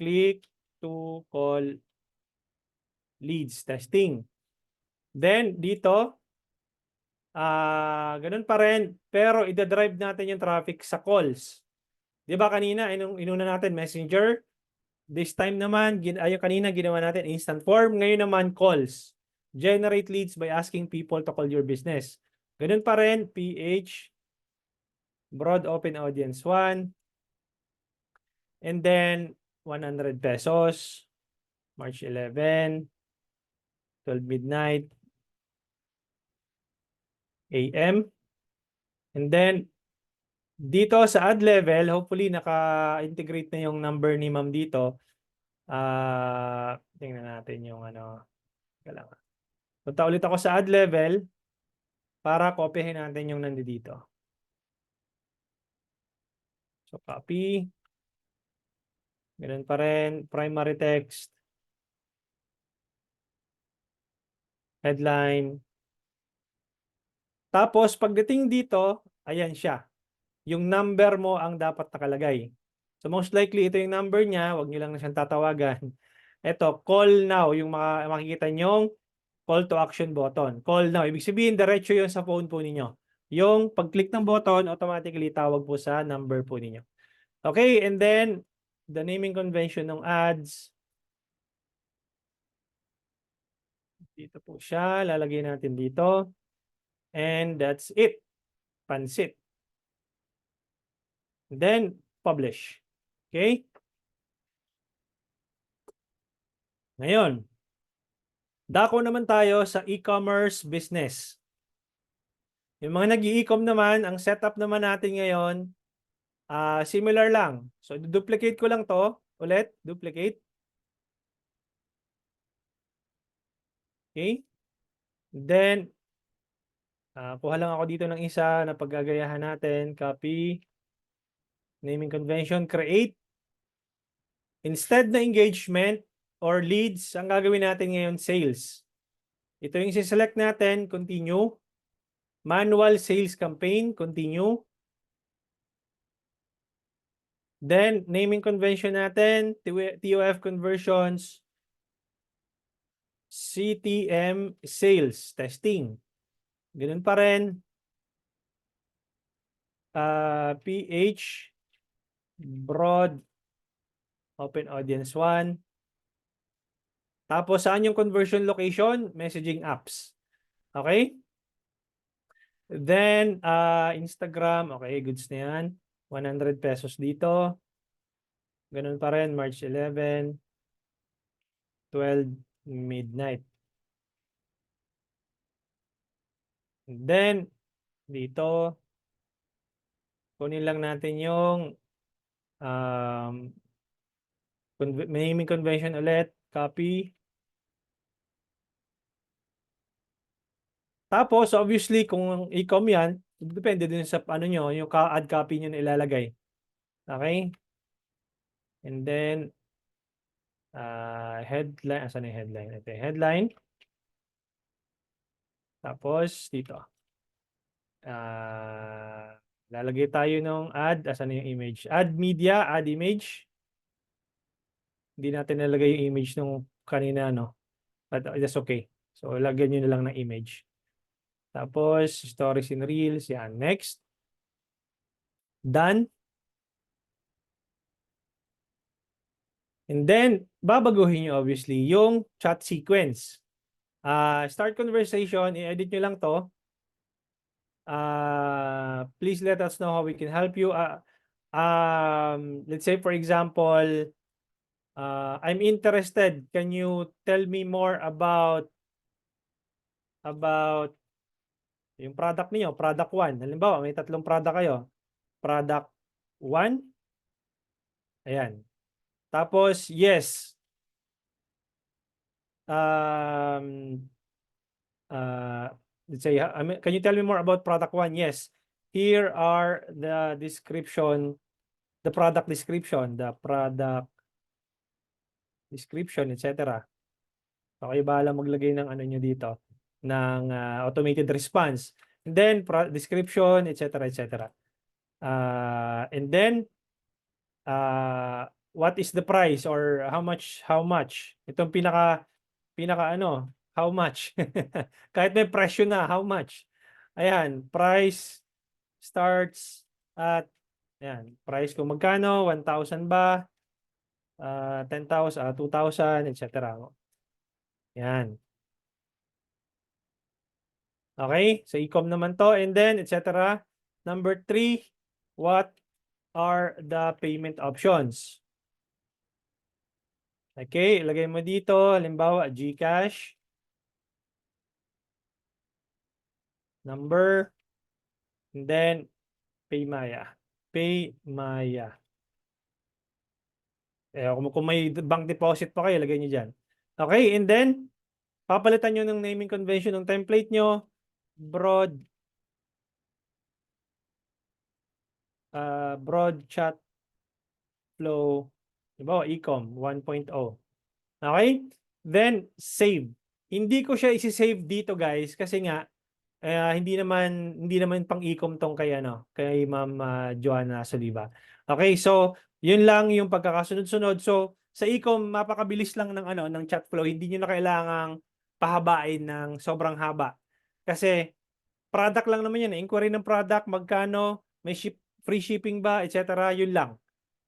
A: Click to call leads testing. Then, dito, ganun pa rin, pero i-drive natin yung traffic sa calls. Di ba kanina, inuna natin messenger. This time naman, yung kanina ginawa natin instant form. Ngayon naman, calls. Generate leads by asking people to call your business. Ganun pa rin, PH, broad open audience 1. And then, 100 pesos, March 11, 12 midnight, AM. And then, dito sa ad level, hopefully naka-integrate na yung number ni ma'am dito. Tingnan natin yung ano. Kailangan. Punta ulit ako sa add level para kopyahin natin yung nandito. So copy. Ganun pa rin. Primary text. Headline. Tapos pagdating dito, ayan siya. Yung number mo ang dapat nakalagay. So most likely ito yung number niya, wag niyo lang na siyang tatawagan. Ito, call now, yung makikita nyong call to action button. Call now, ibig sabihin diretso yun sa phone po ninyo. Yung pag-click ng button, automatically tawag po sa number po ninyo. Okay, and then the naming convention ng ads. Dito po siya, lalagay natin dito. And that's it. Pansit. Then, publish. Okay? Ngayon, dako naman tayo sa e-commerce business. Yung mga nag-i-e-com naman, ang setup naman natin ngayon, similar lang. So, duplicate ko lang to. Ulit, duplicate. Okay? Then, kuha lang ako dito ng isa na paggagayahan natin. Copy. Naming convention, create. Instead na engagement or leads, ang gagawin natin ngayon, sales. Ito yung siselect natin, continue. Manual sales campaign, continue. Then, naming convention natin, TOF conversions, CTM sales, testing. Ganun pa rin. PH, broad, open audience 1. Tapos, saan yung conversion location? Messaging apps. Okay? Then, Instagram. Okay, goods na yan. 100 pesos dito. Ganun pa rin, March 11, 12, midnight. And then, dito, kunin lang natin yung naming convention ulit. Copy. Tapos, obviously, kung e-com yan, depende din sa ano nyo, yung add copy nyo na ilalagay. Okay? And then, headline. Asan yung headline? Ito yung headline. Tapos, dito. Lalagay tayo ng add. Asan yung image? Add media, add image. Hindi natin nalagay yung image nung kanina, no? But that's okay. So, lagyan nyo na lang ng image. Tapos, stories in reels. Yan. Next. Done. And then, babaguhin nyo obviously yung chat sequence. Start conversation. I-edit nyo lang to. Please let us know how we can help you. Let's say, for example, I'm interested. Can you tell me more about yung product niyo, product 1. Halimbawa, may 3 product kayo. Product 1. Ayan. Tapos, yes. Let's say, can you tell me more about product 1? Yes. Here are the description, the product description, etc. So, kayo bahala maglagay ng ano nyo dito, ng automated response. And then, description, etc., etc. And then, what is the price or how much? Itong pinaka ano, how much? Kahit may presyo na, how much? Ayan, price starts at, ayan, price kung magkano, 1,000 ba? 10,000, 2,000, etc. Ayan. Okay, sa e-com naman to, and then, etc. Number 3, what are the payment options? Okay, ilagay mo dito, halimbawa, GCash, number, and then, Paymaya. Paymaya. Kung may bank deposit pa kayo, lagay nyo dyan. Okay, and then, papalitan nyo ng naming convention ng template nyo, broad chat flow, diba, ecom 1.0. Okay? Then, save. Hindi ko siya isi-save dito, guys, kasi nga, hindi naman pang ecom tong kay Ma'am Joanna Soliva. Okay, so yun lang yung pagkakasunod-sunod. So sa ecom mapakabilis lang ng chat flow. Hindi niyo na kailangang pahabain ng sobrang haba. Kasi product lang naman yan, inquiry ng product, magkano, may free shipping ba, etc. Yun lang.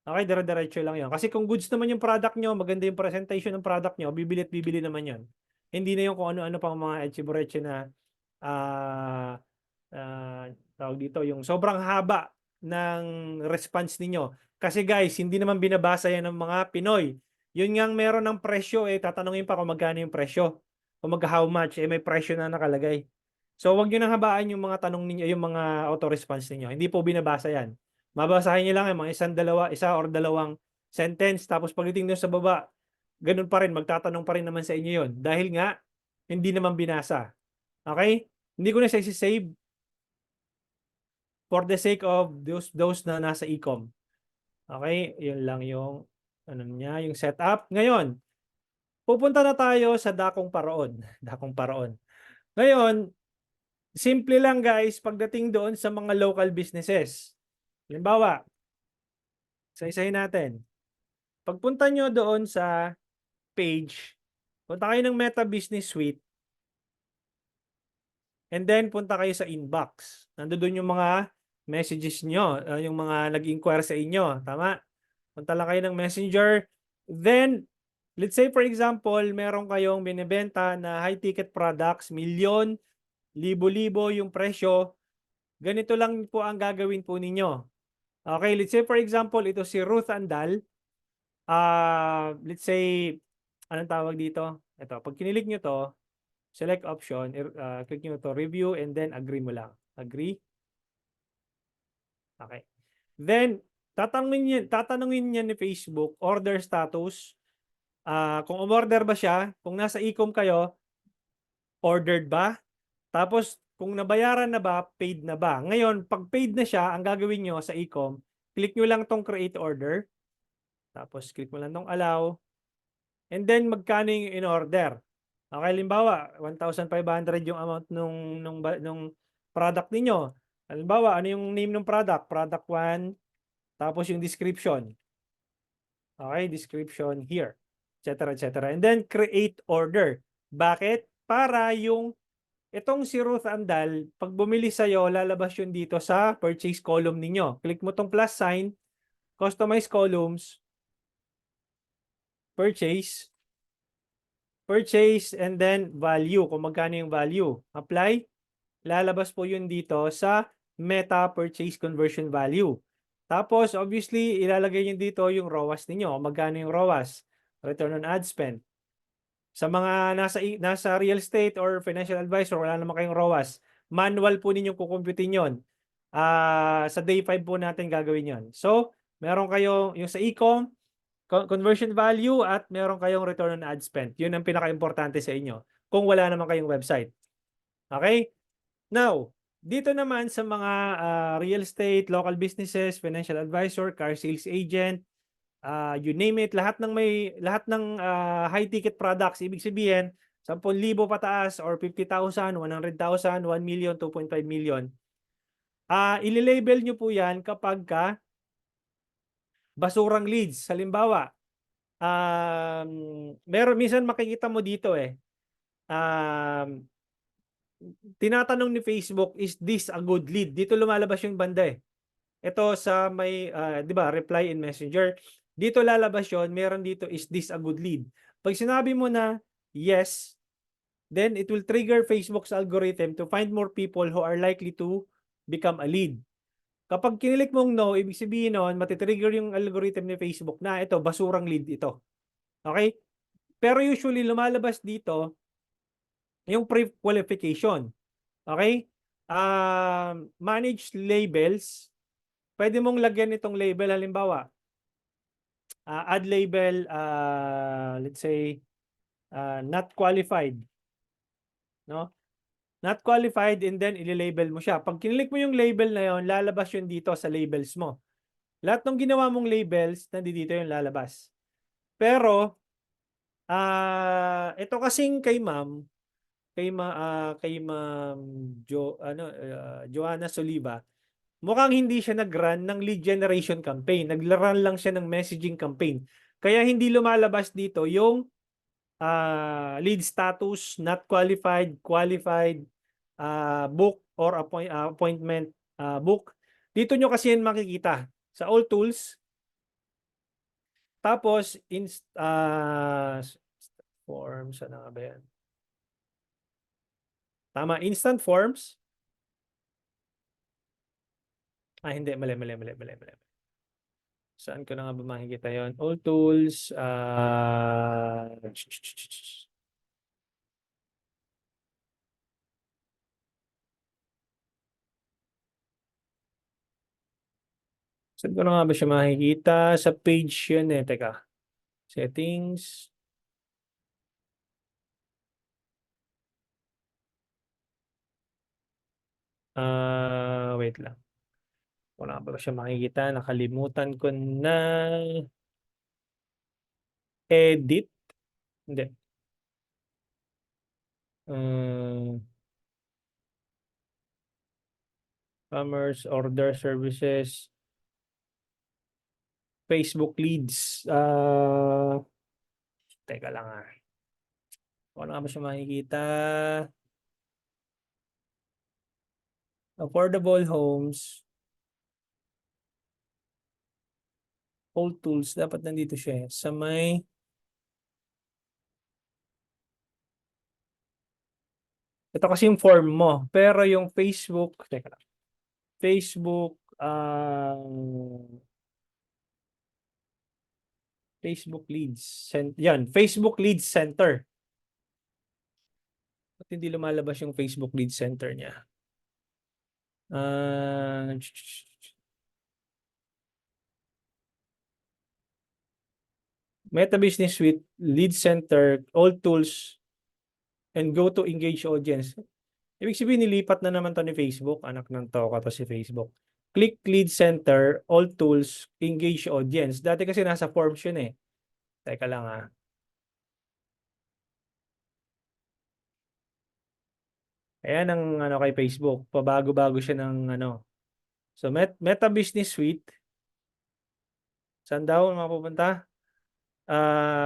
A: Okay, dire-diretso lang yun. Kasi kung goods naman yung product nyo, maganda yung presentation ng product nyo, bibili at bibili naman yun. Hindi na yung kung ano-ano pang mga etchibureche na tawag dito, yung sobrang haba ng response ninyo. Kasi guys, hindi naman binabasa yan ng mga Pinoy. Yun nga meron ng presyo, tatanungin pa kung magkano yung presyo. Kung how much, may presyo na nakalagay. So, wag nyo nang habaan yung mga tanong ninyo, yung mga auto-response ninyo. Hindi po binabasa yan. Mabasahin nyo lang yung mga isa or dalawang sentence. Tapos pagdating doon sa baba, ganun pa rin, magtatanong pa rin naman sa inyo yun. Dahil nga, hindi naman binasa. Okay? Hindi ko na siya save for the sake of those na nasa ecom. Okay? Yun lang yung yung setup. Ngayon, pupunta na tayo sa dakong paraon. Dakong paraon. Ngayon, simple lang guys pagdating doon sa mga local businesses. Halimbawa, isa-isahin natin. Pagpunta nyo doon sa page, punta kayo ng Meta Business Suite, and then punta kayo sa inbox. Nandoon yung mga messages nyo, yung mga nag-inquire sa inyo. Tama? Punta lang kayo ng Messenger. Then, let's say for example, meron kayong binibenta na high-ticket products, milyon, libo-libo yung presyo. Ganito lang po ang gagawin po ninyo. Okay, let's say for example, ito si Ruth Andal. Let's say, anong tawag dito? Ito, pag kinilik nyo to, select option, click nyo to review, and then agree mo lang. Agree. Okay. Then, tatanungin niya ni Facebook, order status. Kung umorder ba siya, kung nasa ecom kayo, ordered ba? Tapos, kung nabayaran na ba, paid na ba? Ngayon, pag paid na siya, ang gagawin nyo sa ecom, click nyo lang tong create order. Tapos, click mo lang tong allow. And then, magkano yung in-order? Okay, halimbawa, 1,500 yung amount nung product ninyo. Halimbawa, ano yung name ng product? Product 1, tapos yung description. Okay, description here, etc. etc. And then, create order. Bakit? Para itong si Ruth Andal, pag bumili sa'yo, lalabas yun dito sa purchase column ninyo. Click mo tong plus sign, customize columns, purchase, and then value, kung magkano yung value. Apply, lalabas po yun dito sa Meta Purchase Conversion Value. Tapos, obviously, ilalagay nyo dito yung ROAS ninyo. Magkano yung ROAS? Return on Ad Spend. Sa mga nasa real estate or financial advisor, wala naman kayong ROAS. Manual po ninyong kukumputin yun. Sa day 5 po natin gagawin yun. So, meron kayo yung sa ecom, conversion value, at meron kayong return on ad spend. Yun ang pinaka-importante sa inyo kung wala naman kayong website. Okay? Now, dito naman sa mga real estate, local businesses, financial advisor, car sales agent, you name it, lahat ng high ticket products, ibig sabihin 10,000 pataas or 50,000, 100,000, 1 million, 2.5 million. Ililabel nyo po yan kapag basurang leads. Halimbawa, minsan makikita mo dito tinatanong ni Facebook, is this a good lead? Dito lumalabas yung banda Ito sa may, di ba, reply in Messenger. Dito lalabas yon, meron dito, is this a good lead? Pag sinabi mo na yes, then it will trigger Facebook's algorithm to find more people who are likely to become a lead. Kapag kinilik mong no, ibig sabihin nun, matitrigger yung algorithm ni Facebook na ito, basurang lead ito. Okay? Pero usually, lumalabas dito yung pre-qualification. Okay? Manage labels. Pwede mong lagyan itong label. Halimbawa, add label, let's say, not qualified, no? Not qualified, and then i-label mo siya. Pag kinlik mo yung label na yon, lalabas yun dito sa labels mo. Lahat ng ginawa mong labels, nandito yung lalabas. Pero, ito kasing kay ma'am, kay Ma'am Joanna Soliva, mukhang hindi siya nag-run ng lead generation campaign. Nag-run lang siya ng messaging campaign. Kaya hindi lumalabas dito yung lead status, not qualified, qualified, book or appointment book. Dito nyo kasi yan makikita sa all tools. Tapos, forms, ano nga ba yan? Tama, instant forms. Hindi, mali. Saan ko na nga ba makikita yon? All tools, saan ko na nga ba siya makikita? Sa page yun eh. Teka. Settings. Wait lang. Wala ba siya makikita? Nakalimutan ko na. Edit. Hindi. Commerce, order services, Facebook leads. Teka lang ah. Wala ba siya makikita? Affordable homes. All tools. Dapat nandito siya eh. Sa may... Ito kasi yung form mo. Pero yung Facebook... Teka lang. Facebook... Facebook Leads. Yan. Facebook Leads Center. Ba't hindi lumalabas yung Facebook Leads Center niya? Meta Business Suite, Lead Center, All Tools, and Go to Engage Audience. Ibig sabihin, nilipat na naman to ni Facebook. Anak ng toka to si Facebook. Click Lead Center, All Tools, Engage Audience. Dati kasi nasa forms yun eh. Teka lang ah. Ayan ang ano kay Facebook. Pabago-bago siya ng ano. So Meta Business Suite. Saan daw mapupunta?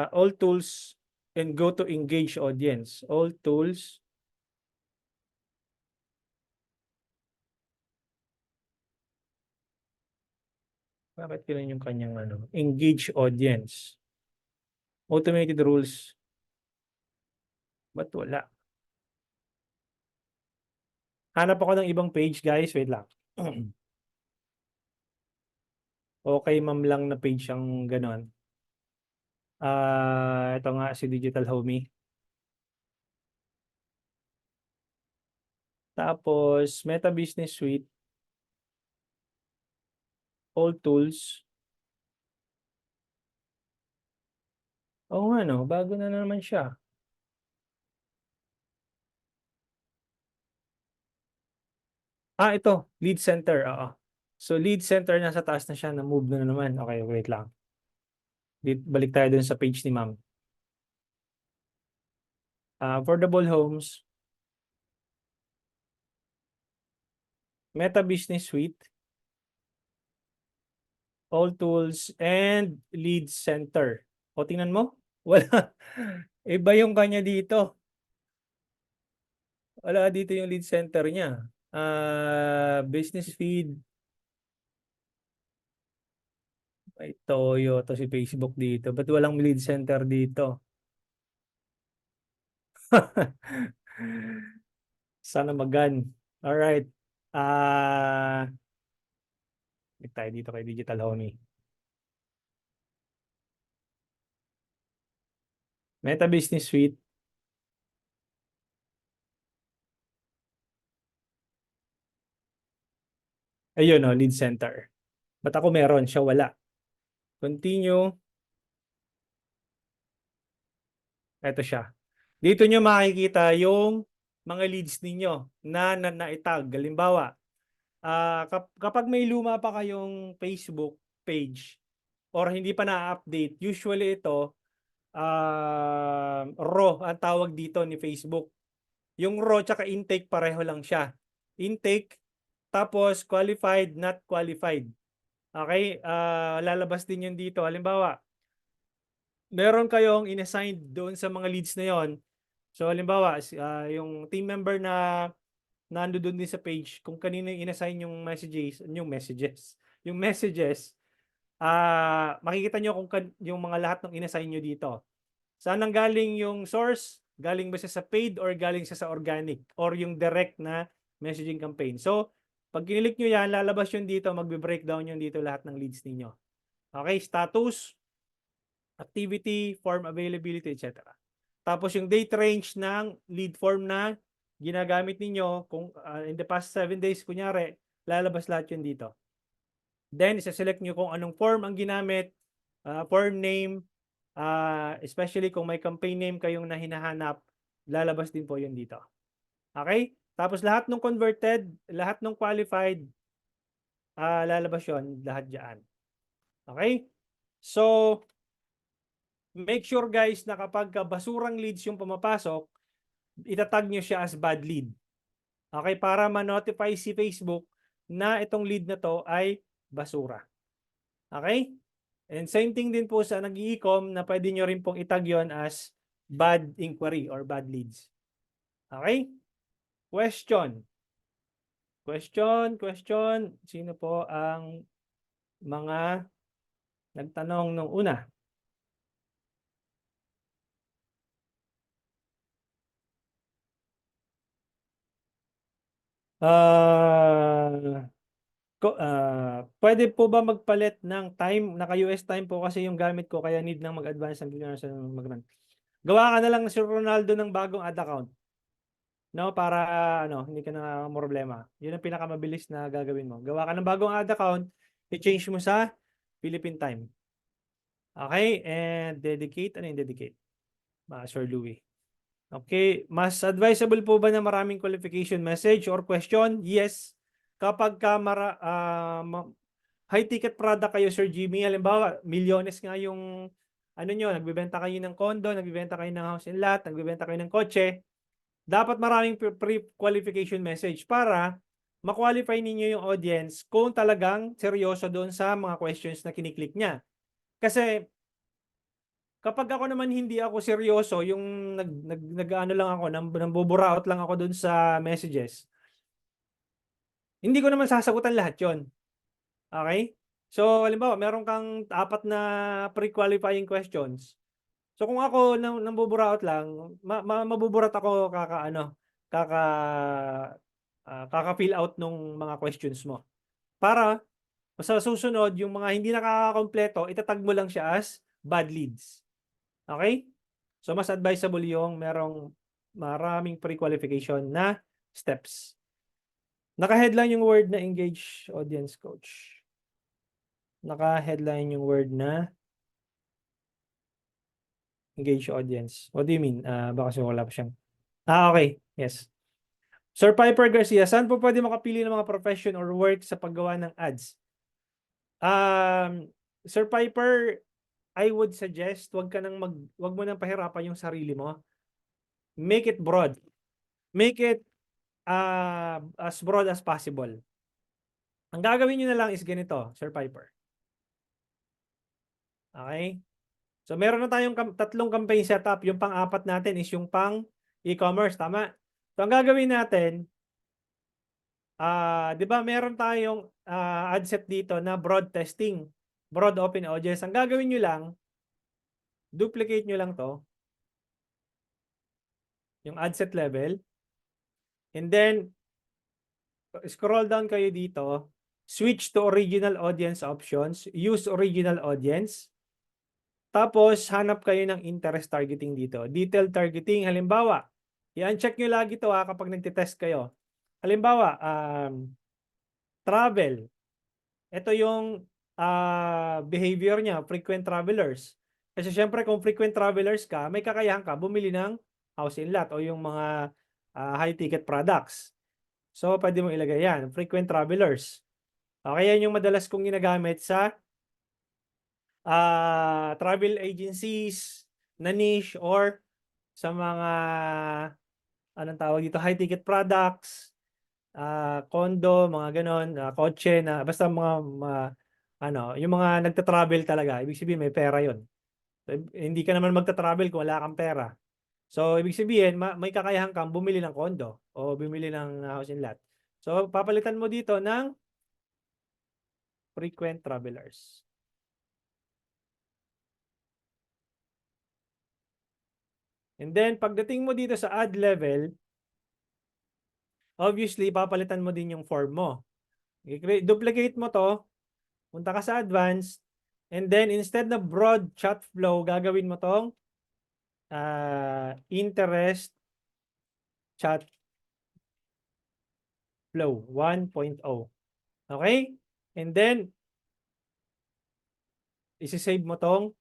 A: All tools and go to engage audience. All tools. Bakit ganun yung kanyang ano? Engage audience. Automated rules. Ba't wala? Hanap ako ng ibang page, guys. Wait lang. Okay, ma'am lang na page ang ganon. Ito nga si Digital Homie. Tapos, Meta Business Suite. All tools. Oo nga no, bago na naman siya. Ito, Lead Center. Oo. So, Lead Center nasa taas na siya. Na-move na naman. Okay, wait lang. Balik tayo dun sa page ni ma'am. Affordable homes. Meta Business Suite. All tools and Lead Center. O, tingnan mo. Wala. Iba yung kanya dito. Wala dito yung Lead Center niya. Business feed. May toyo to si Facebook dito. Ba't walang lead center dito? Sana magan. Alright. Balik tayo dito kay Digital Homie. Meta Business Suite. Ayun o, lead center. Ba't ako meron? Siya wala. Continue. Ito siya. Dito nyo makikita yung mga leads ninyo na itag. Halimbawa, kapag may luma pa kayong Facebook page or hindi pa na-update, usually ito, raw ang tawag dito ni Facebook. Yung raw tsaka intake pareho lang siya. Intake, tapos qualified, not qualified. Okay? Lalabas din yun dito. Halimbawa, meron kayong inassigned doon sa mga leads na yon. So halimbawa, yung team member na nandoon din sa page, kung kanino yung inassign yung messages, makikita nyo kung yung mga lahat ng inassign nyo dito. Saan ang galing yung source? Galing ba siya sa paid or galing siya sa organic or yung direct na messaging campaign? So, pag kinilik nyo yan, lalabas yun dito, magbe-breakdown yun dito lahat ng leads ninyo. Okay, status, activity, form availability, etc. Tapos yung date range ng lead form na ginagamit ninyo, kung in the past 7 days, kunyari, lalabas lahat yun dito. Then, isa-select nyo kung anong form ang ginamit, form name, especially kung may campaign name kayong na hinahanap, lalabas din po yun dito. Okay? Tapos lahat ng converted, lahat ng qualified, lalabas yun lahat dyan. Okay? So, make sure guys na kapag basurang leads yung pumapasok, itatag nyo siya as bad lead. Okay? Para ma-notify si Facebook na itong lead na to ay basura. Okay? And same thing din po sa nag-i-e-com na pwede nyo rin pong itag yon as bad inquiry or bad leads. Okay? Question. Question. Sino po ang mga nagtanong nung una? Pwede po ba magpalit ng time? Naka-US time po kasi yung gamit ko kaya need nang mag-advance ng mag-run. Gawa ka na lang si Ronaldo ng bagong ad account. No, para hindi ka na problema. Yun ang pinakamabilis na gagawin mo. Gawa ka ng bagong ad account, i-change mo sa Philippine time. Okay? And dedicate. Ano yung dedicate? Sir Louis. Okay. Mas advisable po ba na maraming qualification message or question? Yes. Kapag high ticket product kayo, Sir Jimmy, halimbawa, milyones nga yung nagbebenta kayo ng condo, nagbebenta kayo ng house and lot, nagbebenta kayo ng kotse, dapat maraming pre-qualification message para ma-qualify ninyo yung audience kung talagang seryoso doon sa mga questions na kiniklik niya. Kasi kapag ako naman hindi ako seryoso, yung nag-ano lang ako, nambuburaot lang ako doon sa messages, hindi ko naman sasagutan lahat yon. Okay? So, halimbawa, meron kang 4 na pre-qualifying questions. So, kung ako nambuburaot lang, mabuburat ako kaka-fill out nung mga questions mo. Para sa susunod, yung mga hindi nakakakompleto, itatag mo lang siya as bad leads. Okay? So, mas advisable yung merong maraming pre-qualification na steps. Naka-headline yung word na engage audience coach. Naka-headline yung word na engage audience. What do you mean? Baka kasi wala pa siyang... Okay. Yes. Sir Piper Garcia, saan po pwede makapili ng mga profession or work sa paggawa ng ads? Sir Piper, I would suggest wag mo nang pahirapan yung sarili mo. Make it broad. Make it as broad as possible. Ang gagawin niyo na lang is ganito, Sir Piper. Okay? So meron na tayong 3 campaign setup. Yung pang-4 natin is yung pang e-commerce, tama? So ang gagawin natin, 'di ba meron tayong ad set dito na broad testing, broad open audience. Ang gagawin niyo lang, duplicate niyo lang 'to, yung ad set level. And then scroll down kayo dito, switch to original audience options, use original audience. Tapos hanap kayo ng interest targeting dito. Detailed targeting, halimbawa, i-uncheck nyo lagi ito kapag nagtitest kayo. Halimbawa, travel. Ito yung behavior niya, frequent travelers. Kasi siyempre kung frequent travelers ka, may kakayahan ka bumili ng house and lot o yung mga high ticket products. So, pwede mo ilagay yan, frequent travelers. Okay, yan yung madalas kong ginagamit sa travel agencies na niche or sa mga anong tawag dito, high ticket products, condo, mga ganon, kotse na basta ano, yung mga nagta-travel talaga, ibig sabihin may pera yon. So, hindi ka naman magta-travel kung wala kang pera. So, ibig sabihin, may kakayahan kang bumili ng condo o bumili ng house and lot. So, papalitan mo dito ng frequent travelers. And then, pagdating mo dito sa add level, obviously, papalitan mo din yung form mo. Duplicate mo to, punta ka sa advanced, and then instead na broad chat flow, gagawin mo tong interest chat flow 1.0. Okay? And then, isi-save mo tong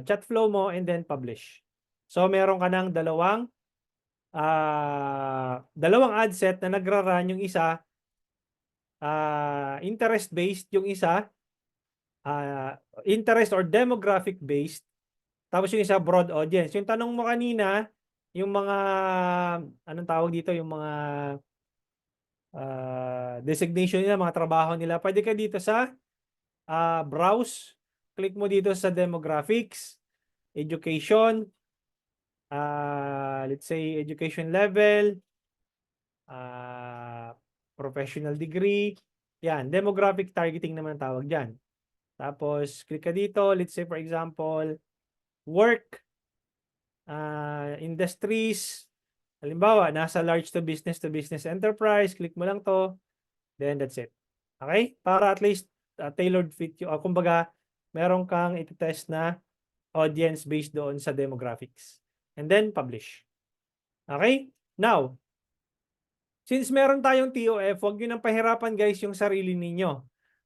A: chat flow mo and then publish. So, meron ka ng dalawang ad set na nagra-run. Yung isa, interest-based. Yung isa, interest or demographic-based. Tapos yung isa, broad audience. Yung tanong mo kanina, yung mga, anong tawag dito, yung mga designation nila, mga trabaho nila, pwede ka dito sa browse. Click mo dito sa demographics, education, let's say education level, professional degree. Yan, demographic targeting naman tawag dyan. Tapos, click ka dito. Let's say, for example, work, industries. Halimbawa, nasa large to business enterprise. Click mo lang to. Then, that's it. Okay? Para at least tailored fit you. Kumbaga, meron kang iti-test na audience based doon sa demographics. And then, publish. Okay? Now, since meron tayong TOF, huwag nyo nang pahirapan guys yung sarili ninyo.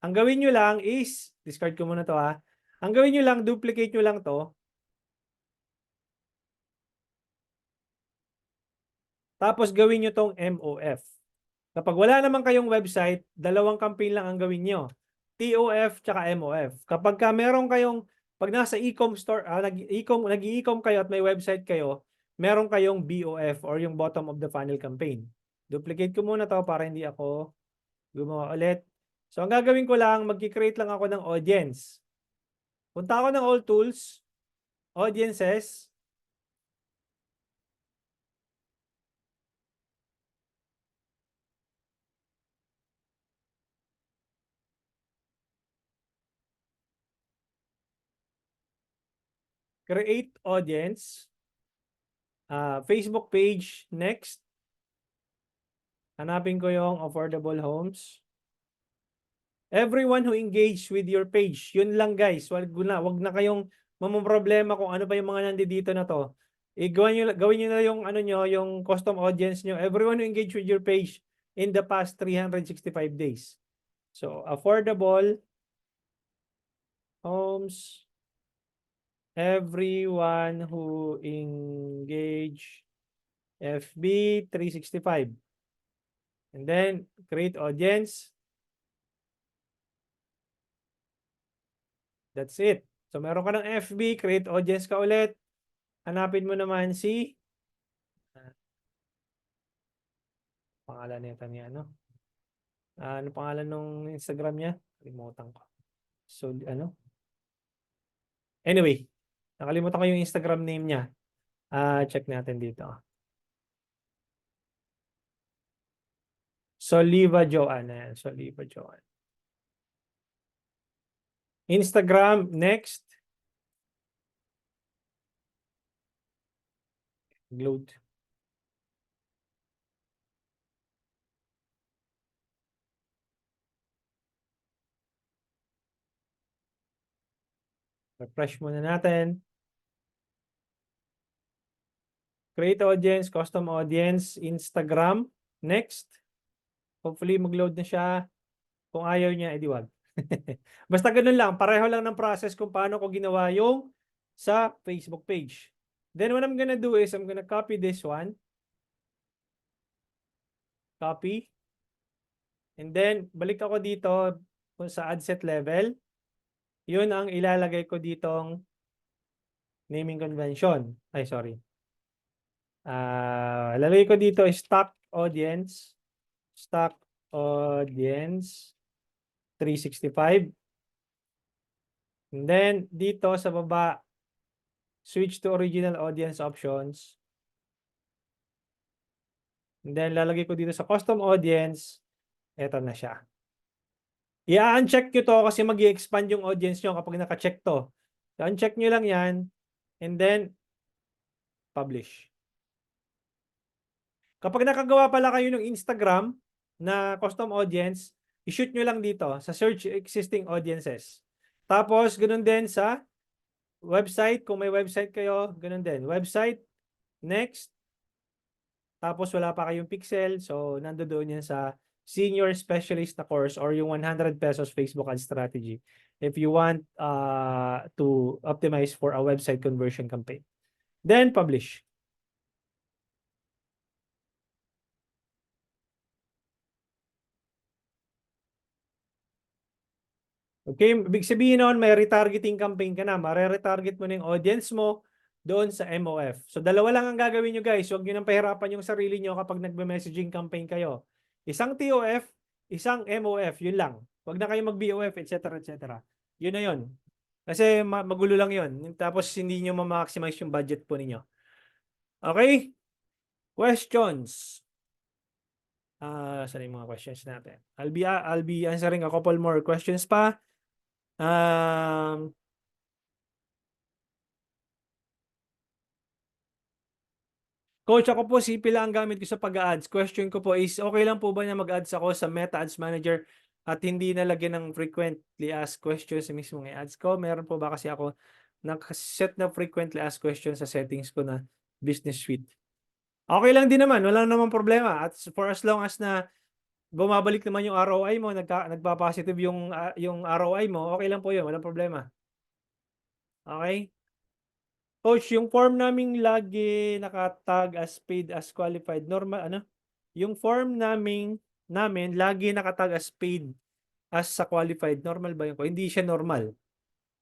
A: Ang gawin nyo lang is, discard ko muna to ha. Ang gawin nyo lang, duplicate nyo lang to. Tapos gawin nyo tong MOF. Kapag wala naman kayong website, dalawang campaign lang ang gawin nyo. TOF tsaka MOF. Kapag meron kayong, pag nasa e-com store, nag-e-com kayo at may website kayo, meron kayong BOF or yung bottom of the funnel campaign. Duplicate ko muna to para hindi ako gumawa ulit. So, ang gagawin ko lang, mag-create lang ako ng audience. Punta ako ng all tools, audiences, create audience, Facebook page, next. Hanapin ko yung affordable homes. Everyone who engage with your page. Yun lang guys. Wag na kayong mamumroblema kung ano pa yung mga nandito na to. Gawin nyo na yung ano nyo, yung custom audience nyo. Everyone who engage with your page in the past 365 days. So, affordable homes. Everyone who engage FB 365. And then, create audience. That's it. So, meron ka ng FB, create audience ka ulit. Hanapin mo naman si pangalan nito niya, ano? Ano pangalan nung Instagram niya? Kalimutan ko. So, ano? Anyway, nakalimutan ko yung Instagram name niya. Check natin dito. Soliva Joanne. Ayan, Soliva Joanne. Instagram, next. Load. Refresh muna natin. Create audience, custom audience, Instagram. Next. Hopefully mag-load na siya. Kung ayaw niya, edi wag. Basta ganun lang, pareho lang ng process kung paano ko ginawa yung sa Facebook page. Then what I'm gonna do is I'm gonna copy this one. Copy. And then balik ako dito sa ad set level. Yun ang ilalagay ko ditong naming convention. Ay, sorry. Lalagay ko dito stock audience. Stock audience 365. And then dito sa baba, switch to original audience options. And then lalagay ko dito sa custom audience. Eto na siya. I-uncheck nyo to kasi mag-i-expand yung audience nyo kapag naka-check to. So, uncheck nyo lang yan. And then, publish. Kapag nakagawa pala kayo ng Instagram na custom audience, i-shoot nyo lang dito sa search existing audiences. Tapos, ganun din sa website. Kung may website kayo, ganun din. Website, next. Tapos, wala pa kayong pixel. So, nandoon yan sa senior specialist na course or yung 100 pesos Facebook ad strategy if you want to optimize for a website conversion campaign. Then, publish. Okay, ibig sabihin noon may retargeting campaign ka na. Mare-retarget mo na yung audience mo doon sa MOF. So dalawa lang ang gagawin nyo guys. Huwag nyo nang pahirapan yung sarili nyo kapag nagme-messaging campaign kayo. Isang TOF, isang MOF, yun lang. Huwag na kayo mag-BOF, etc. etc. Yun na yun. Kasi magulo lang yun. Tapos hindi nyo ma-maximize yung budget po ninyo. Okay? Questions. Saan yung mga questions natin? I'll be answering a couple more questions pa. Coach, ako po CP lang ang gamit ko sa pag-ads. Question ko po is, okay lang po ba na mag-ads ako sa Meta Ads Manager at hindi nalagyan ng frequently asked questions sa mismong ads ko? Meron po ba kasi ako nakaset na frequently asked questions sa settings ko na business suite? Okay lang din naman. Wala naman problema. At for as long as na bumabalik naman yung ROI mo, nagpa-positive yung ROI mo, okay lang po yun. Walang problema. Okay? Coach, yung form naming lagi nakatag as paid as qualified. Normal, Yung form namin lagi nakatag as paid as sa qualified. Normal ba yun? Hindi siya normal.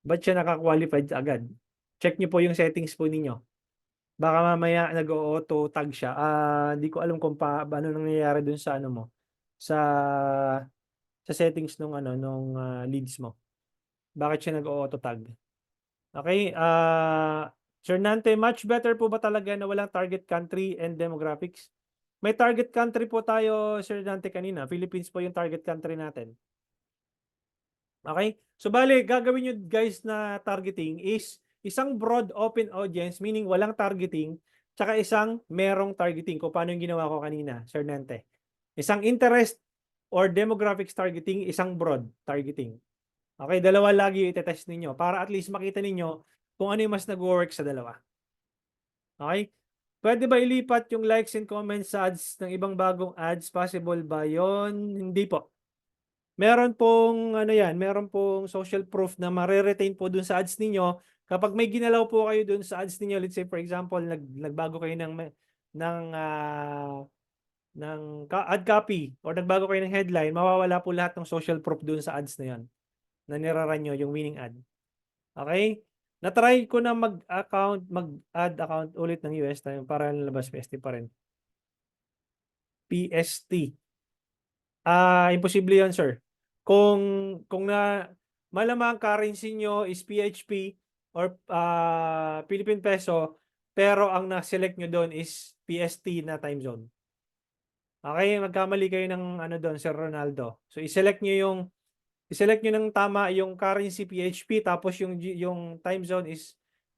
A: Ba't siya naka-qualified agad? Check niyo po yung settings po ninyo. Baka mamaya nag-auto tag siya. Hindi ko alam kung ano nangyayari dun sa ano mo. Sa settings nung leads mo. Bakit siya nag-auto tag? Okay, Sir Nante, much better po ba talaga na walang target country and demographics? May target country po tayo, Sir Nante, kanina. Philippines po yung target country natin. Okay? So, bali, gagawin nyo guys na targeting is isang broad open audience, meaning walang targeting, tsaka isang merong targeting. Kung paano yung ginawa ko kanina, Sir Nante. Isang interest or demographics targeting, isang broad targeting. Okay, dalawa lagi itetest ninyo para at least makita ninyo kung ano yung mas nag-work sa dalawa. Okay? Pwede ba ilipat yung likes and comments sa ads ng ibang bagong ads? Possible ba yon? Hindi po. Meron pong meron pong social proof na mare-retain po dun sa ads ninyo. Kapag may ginalaw po kayo dun sa ads ninyo, let's say for example, nagbago kayo ng ad copy or nagbago kayo ng headline, mawawala po lahat ng social proof dun sa ads na yon na niraran nyo yung winning ad. Okay? Na-try ko na mag-add account ulit ng US time para lalabas PST pa rin. PST. Imposible 'yon, sir. Kung malamang currency nyo is PHP or Philippine peso, pero ang na-select nyo doon is PST na time zone. Okay, magkamali kayo ng doon, Sir Ronaldo. So i-select nyo ng tama yung currency PHP tapos yung time zone is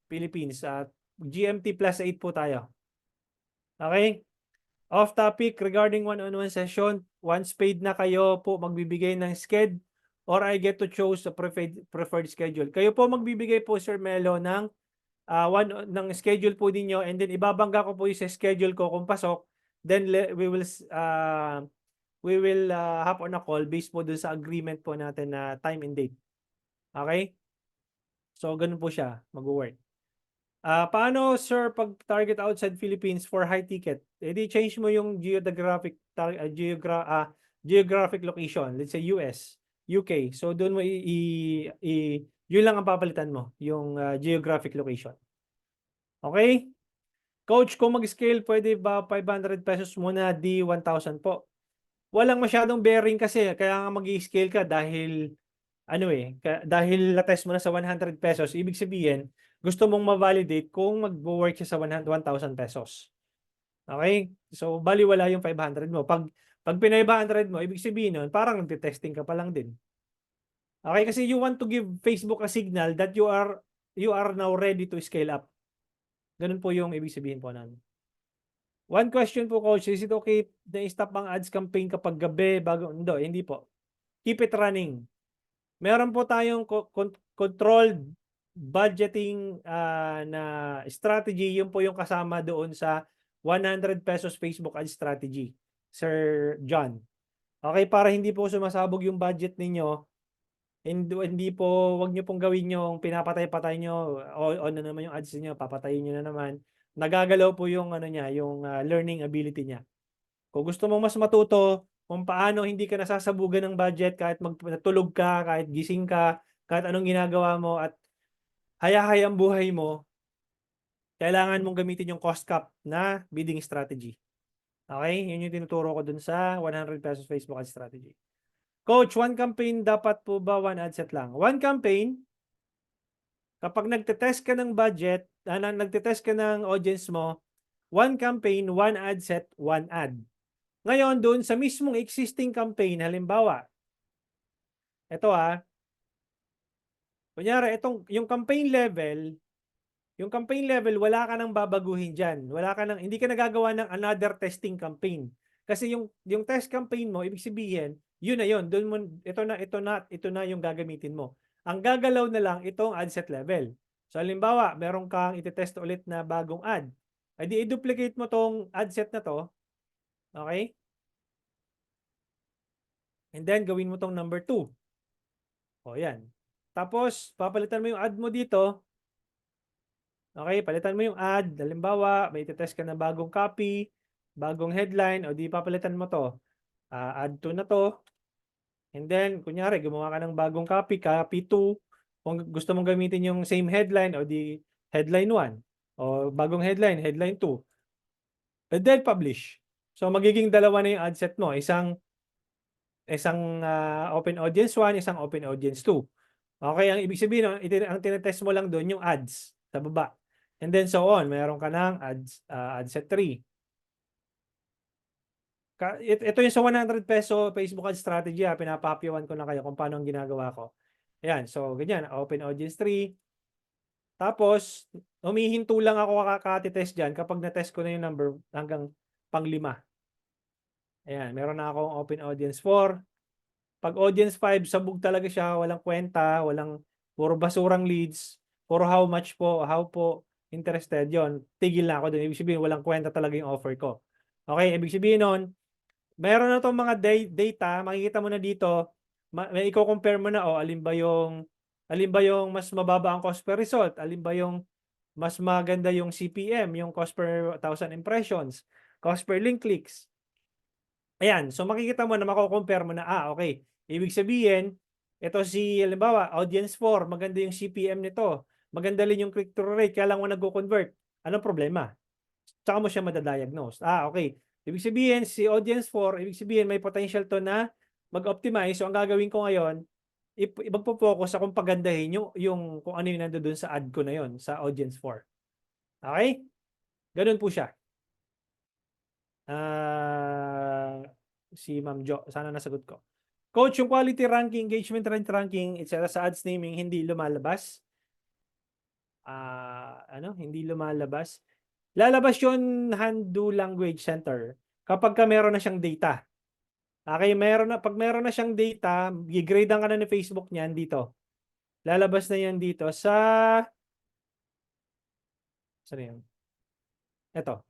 A: Philippines at GMT plus 8 po tayo. Okay? Off topic regarding one-on-one session, once paid na kayo po magbibigay ng sked or I get to choose a preferred schedule. Kayo po magbibigay po Sir Melo ng ng schedule po ninyo and then ibabangga ko po yung sa schedule ko kung pasok. Then we will we will hop on a call based po dun sa agreement po natin na time and date. Okay? So, ganun po siya mag-work. Paano, sir, pag target outside Philippines for high ticket? Di change mo yung geographic location. Let's say US, UK. So, doon mo yun lang ang papalitan mo, yung geographic location. Okay? Coach, kung mag-scale, pwede ba 500 pesos muna, di 1,000 po? Walang masyadong bearing kasi, kaya nga mag-scale ka dahil dahil na-test mo na sa 100 pesos, ibig sabihin, gusto mong ma-validate kung mag-work siya sa 1,000 pesos. Okay? So, baliwala yung 500 mo. Pag pina-500 mo, ibig sabihin nun, parang nagte-testing ka pa lang din. Okay? Kasi you want to give Facebook a signal that you are now ready to scale up. Ganun po yung ibig sabihin po namin. One question po, Coach, is it okay na i-stop ang ads campaign kapag gabi bago? Hindi po. Keep it running. Meron po tayong controlled budgeting na strategy. Yun po yung kasama doon sa 100 pesos Facebook ad strategy, Sir John. Okay, para hindi po sumasabog yung budget ninyo, hindi po, wag nyo pong gawin yung pinapatay-patay nyo, on na naman yung ads niyo, papatayin nyo na naman. Nagagalaw po yung yung learning ability niya. Kung gusto mo mas matuto kung paano hindi ka nasasabugan ng budget kahit magtulog ka, kahit gising ka, kahit anong ginagawa mo at haya-haya ang buhay mo, kailangan mong gamitin yung cost cap na bidding strategy. Okay? Yun yung tinuturo ko dun sa 100 pesos Facebook ad strategy. Coach, one campaign dapat po ba one ad set lang? One campaign, kapag nagte-test ka ng budget, nagte-test ka ng audience mo, one campaign, one ad set, one ad. Ngayon, doon sa mismong existing campaign, halimbawa, ito kunyari, yung campaign level, wala ka nang babaguhin dyan. Hindi ka nagagawa ng another testing campaign. Kasi yung test campaign mo, ibig sabihin, yun na yun. Doon mo, ito na yung gagamitin mo. Ang gagalaw na lang itong ad set level. So, halimbawa, meron kang iti-test ulit na bagong ad. Ay di i-duplicate mo tong ad set na to. Okay? And then, gawin mo tong number 2. O, yan. Tapos, papalitan mo yung ad mo dito. Okay, palitan mo yung ad. Halimbawa, may iti-test ka na bagong copy, bagong headline, o di papalitan mo to. Add to na to. And then, kunyari, gumawa ka ng bagong copy, copy 2. Kung gusto mong gamitin yung same headline, o di headline 1. O bagong headline, headline 2. And then, publish. So, magiging dalawa na yung ad set mo. Isang open audience 1, isang open audience 2. Okay, ang ibig sabihin, ang tinetest mo lang doon yung ads sa baba. And then so on, mayroon ka ng ad set 3. Ito yung sa 100 peso Facebook ad strategy, pinapahapyawan ko na kayo kung paano ang ginagawa ko. Ayan, so ganyan, open audience 3. Tapos, humihinto lang ako kakatitest dyan kapag na-test ko na yung number hanggang pang-5. Ayan, meron na akong open audience 4. Pag audience 5, sabog talaga siya, walang kwenta, puro basurang leads, puro how much po, how po, interested yon, tigil na ako dun. Ibig sabihin, walang kwenta talaga yung offer ko. Okay, ibig sabihin nun, meron na itong mga data, makikita mo na dito, may i-compare mo na, alin ba yung mas mababa ang cost per result, alin ba yung mas maganda yung CPM, yung cost per 1,000 impressions, cost per link clicks. Ayan, so makikita mo na mako-compare mo na, okay. Ibig sabihin, ito halimbawa, audience 4, maganda yung CPM nito. Maganda rin yung click-through rate, kaya lang mo nag-convert. Anong problema? Tsaka mo siya madadiagnose. Okay. Ibig sabihin, si audience 4, ibig sabihin may potential to na mag-optimize. So, ang gagawin ko ngayon, magpo-focus sa kung pagandahin yung kung ano yung nandoon sa ad ko na yon sa audience 4. Okay? Ganun po siya. Si Ma'am Jo, sana nasagot ko. Coach, yung quality ranking, engagement rate ranking, etc. sa ads naming hindi lumalabas. Hindi lumalabas. Lalabas yun Handu Language Center kapag ka meron na siyang data. Okay, pag meron na siyang data, gigradean ka na ni Facebook niyan dito. Lalabas na yan dito saan yan? Ito.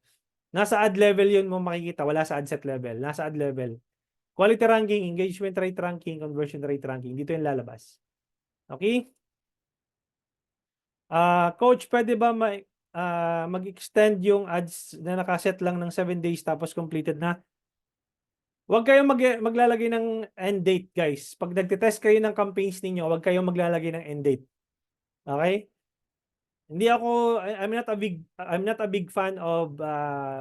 A: Nasa ad level yun mo makikita, wala sa ad set level. Nasa ad level. Quality ranking, engagement rate ranking, conversion rate ranking. Dito yung lalabas. Okay? Coach, pwede ba mag-extend yung ads na nakaset lang ng 7 days tapos completed na? Huwag kayong maglalagay ng end date, guys. Pag nagtitest kayo ng campaigns ninyo, huwag kayong maglalagay ng end date. Okay? Hindi ako, I'm not a big fan of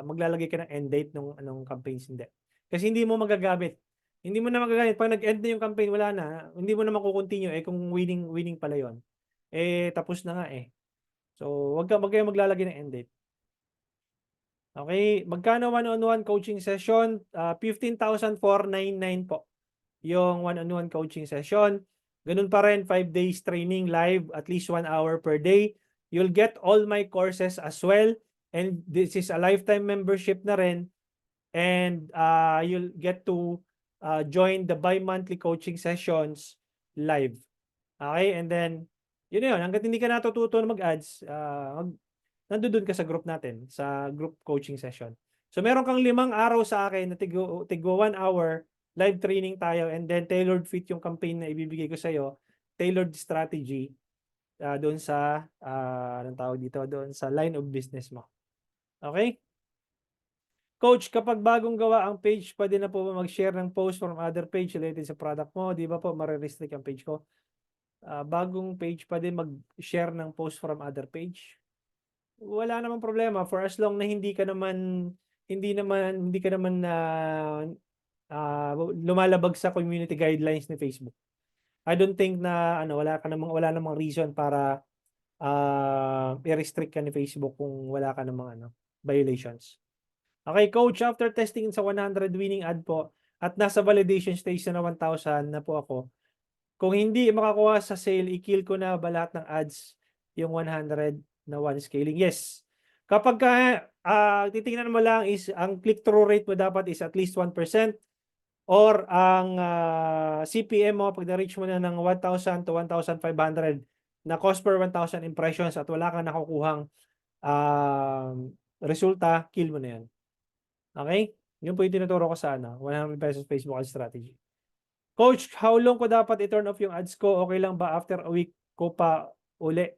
A: maglalagay ka ng end date ng anong campaigns, hindi. Kasi hindi mo magagamit. Hindi mo na magagamit. Pag nag-end na yung campaign, wala na. Hindi mo na makukontinue kung winning pala yon. Tapos na nga eh. So, wag kayong maglalagay ng end date. Okay, magkano one-on-one coaching session? 15,499 po yung one-on-one coaching session. Ganun pa rin, 5 days training live, at least 1 hour per day. You'll get all my courses as well. And this is a lifetime membership na rin. And you'll get to join the bi-monthly coaching sessions live. Okay, and then, yun. Hanggat hindi ka natututo na mag-ads, nandoon ka sa group natin, sa group coaching session. So meron kang 5 araw sa akin na tigwa 1 hour live training tayo, and then tailored fit yung campaign na ibibigay ko sa iyo, tailored strategy doon sa anong tawag dito, doon sa line of business mo. Okay? Coach, kapag bagong gawa ang page, pwede na po ba mag-share ng post from other page related sa product mo? Di ba po marirestrict ang page ko? Bagong page, pwede mag-share ng post from other page? Wala namang problema for as long na hindi ka naman lumalabag sa community guidelines ni Facebook. I don't think na wala namang reason para i-restrict ka ni Facebook kung wala ka namang violations. Okay, coach, after testing sa 100 winning ad po at nasa validation stage na 1,000 na po ako, kung hindi makakuha sa sale, i-kill ko na ba lahat ng ads yung 100 na one scaling? Yes. Kapag titingnan mo lang is ang click-through rate mo dapat is at least 1%, or ang CPM mo pag na-reach mo na ng 1,000 to 1,500 na cost per 1,000 impressions at wala kang nakukuhang resulta, kill mo na yan. Okay? Yun po yung tinuturo ko sa 100 pesos Facebook ad strategy. Coach, how long ko dapat i-turn off yung ads ko? Okay lang ba after a week ko pa uli?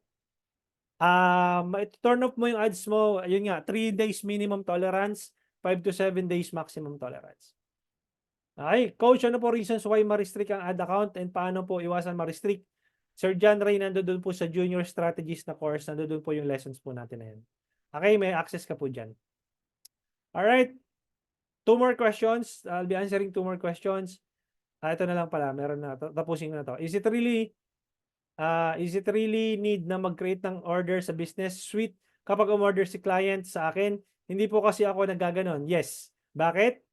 A: Turn off mo yung ads mo, yun nga, 3 days minimum tolerance, 5 to 7 days maximum tolerance. Okay, coach, ano po reasons why ma-restrict ang ad account and paano po iwasan ma-restrict? Sir John Ray, nandoon po sa Junior Strategies na course, nandoon po yung lessons po natin na yan. Okay, may access ka po dyan. Alright, 2 more questions. I'll be answering 2 more questions. Ito na lang pala, meron na, tapusin ko na to. Is it really need na mag-create ng order sa business suite kapag umorder si client sa akin? Hindi po kasi ako nagaganon. Yes. Bakit?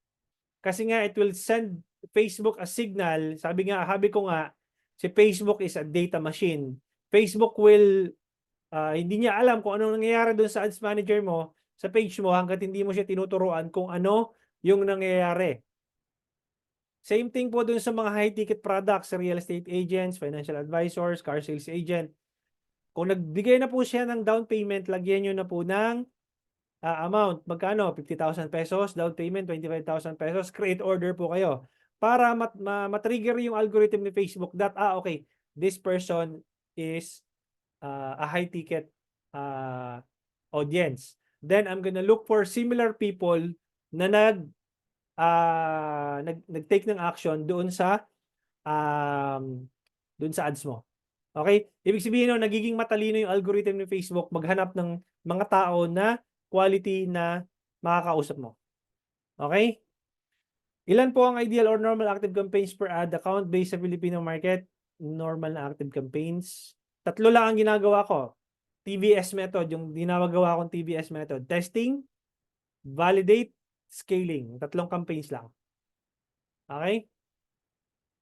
A: Kasi nga it will send Facebook a signal. Sabi ko nga, si Facebook is a data machine. Facebook will, hindi niya alam kung anong nangyayari doon sa ads manager mo, sa page mo, hanggat hindi mo siya tinuturuan kung ano yung nangyayari. Same thing po dun sa mga high-ticket products, real estate agents, financial advisors, car sales agent. Kung nagbigay na po siya ng down payment, lagyan nyo na po ng amount. Magkano? 50,000 pesos, down payment, 25,000 pesos. Create order po kayo. Para matrigger yung algorithm ni Facebook that, okay, this person is a high-ticket audience. Then, I'm gonna look for similar people na nag-take ng action doon sa ads mo. Okay? Ibig sabihin no, nagiging matalino yung algorithm ng Facebook maghanap ng mga tao na quality na makakausap mo. Okay? Ilan po ang ideal or normal active campaigns per ad account based sa Filipino market? Normal na active campaigns. 3 lang ang ginagawa ko. TBS method, yung ginagawa kong TBS method. Testing, validate, scaling. 3 campaigns lang. Okay?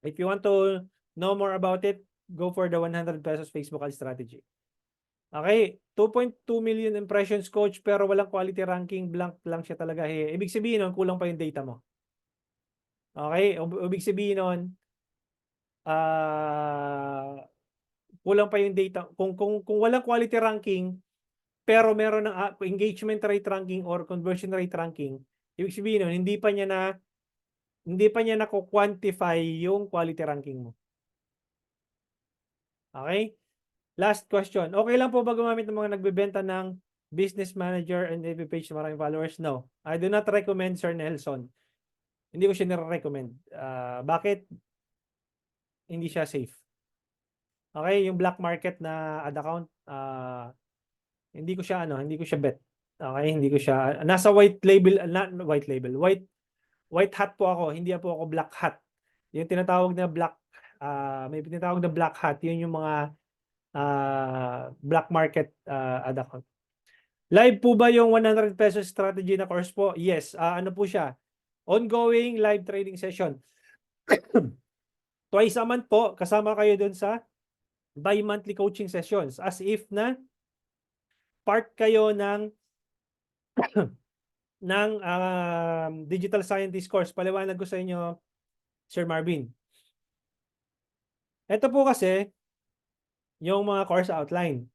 A: If you want to know more about it, go for the 100 pesos Facebook ad strategy. Okay, 2.2 million impressions, coach, pero walang quality ranking, blank lang siya talaga. Ibig sabihin nun, kulang pa yung data mo. Okay, ibig sabihin nun, kulang pa yung data. Kung walang quality ranking, pero meron ng engagement rate ranking or conversion rate ranking, ibig sabihin nun, hindi pa niya Hindi pa niya naku-quantify yung quality ranking mo. Okay? Last question. Okay lang po ba gumamit ng mga nagbebenta ng business manager and FB page na maraming followers? No. I do not recommend, Sir Nelson. Hindi ko siya nire-recommend. Bakit? Hindi siya safe. Okay? Yung black market na ad account, hindi ko siya hindi ko siya bet. Okay? Hindi ko siya, nasa white label, not white label, white hat po ako, hindi po ako black hat. Yung tinatawag na black, may tinatawag na black hat, yun yung mga black market ad account. Live po ba yung 100 pesos strategy na course po? Yes. Ano po siya? Ongoing live trading session. Twice a month po, kasama kayo dun sa bi-monthly coaching sessions. As if na part kayo ng digital scientist course. Paliwanag ko sa inyo, Sir Marvin. Ito po kasi yung mga course outline.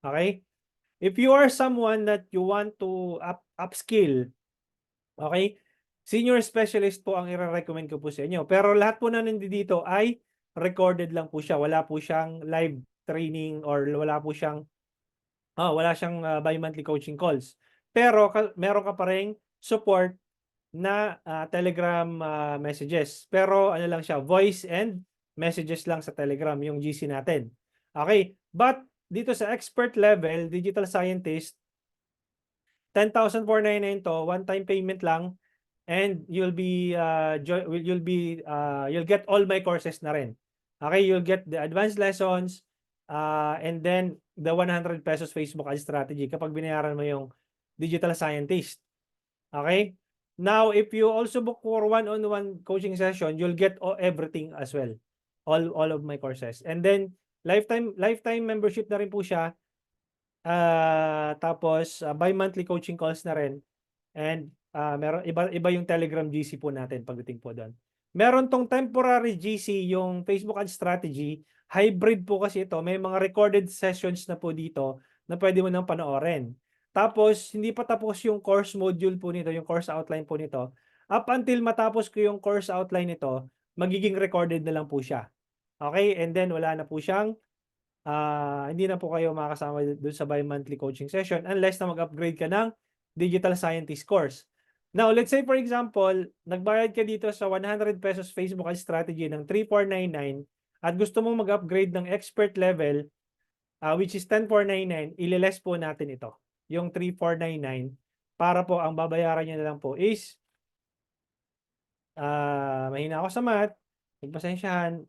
A: Okay? If you are someone that you want to upskill, okay? Senior specialist po ang i-recommend ko po sa inyo. Pero lahat po na nandito ay recorded lang po siya. Wala po siyang live training or wala siyang bi-monthly coaching calls. Pero meron ka pa ring support na Telegram messages. Pero ano lang siya, voice and messages lang sa Telegram, yung GC natin. Okay? But dito sa expert level, digital scientist, 10,499 to, one-time payment lang, and you'll get all my courses na rin. Okay, you'll get the advanced lessons, and then the 100 pesos Facebook ad strategy kapag binayaran mo yung digital scientist. Okay? Now, if you also book for one-on-one coaching session, you'll get everything as well. All of my courses. And then lifetime membership na rin po siya. Tapos bi-monthly coaching calls na rin. And meron iba yung Telegram GC po natin pagdating po doon. Meron tong temporary GC, yung Facebook ad strategy, hybrid po kasi ito. May mga recorded sessions na po dito na pwede mo nang panoorin. Tapos hindi pa tapos yung course module po nito, yung course outline po nito. Up until matapos ko yung course outline nito, magiging recorded na lang po siya. Okay? And then wala na po siyang hindi na po kayo makakasama doon sa bi-monthly coaching session unless na mag-upgrade ka ng digital scientist course. Now, let's say for example, nagbayad ka dito sa 100 pesos Facebook ad strategy ng 3,499 at gusto mong mag-upgrade ng expert level, which is 10,499, ililess po natin ito, yung 3,499, para po ang babayaran niya na lang po is, mahina ako sa math, pagpasensyahan,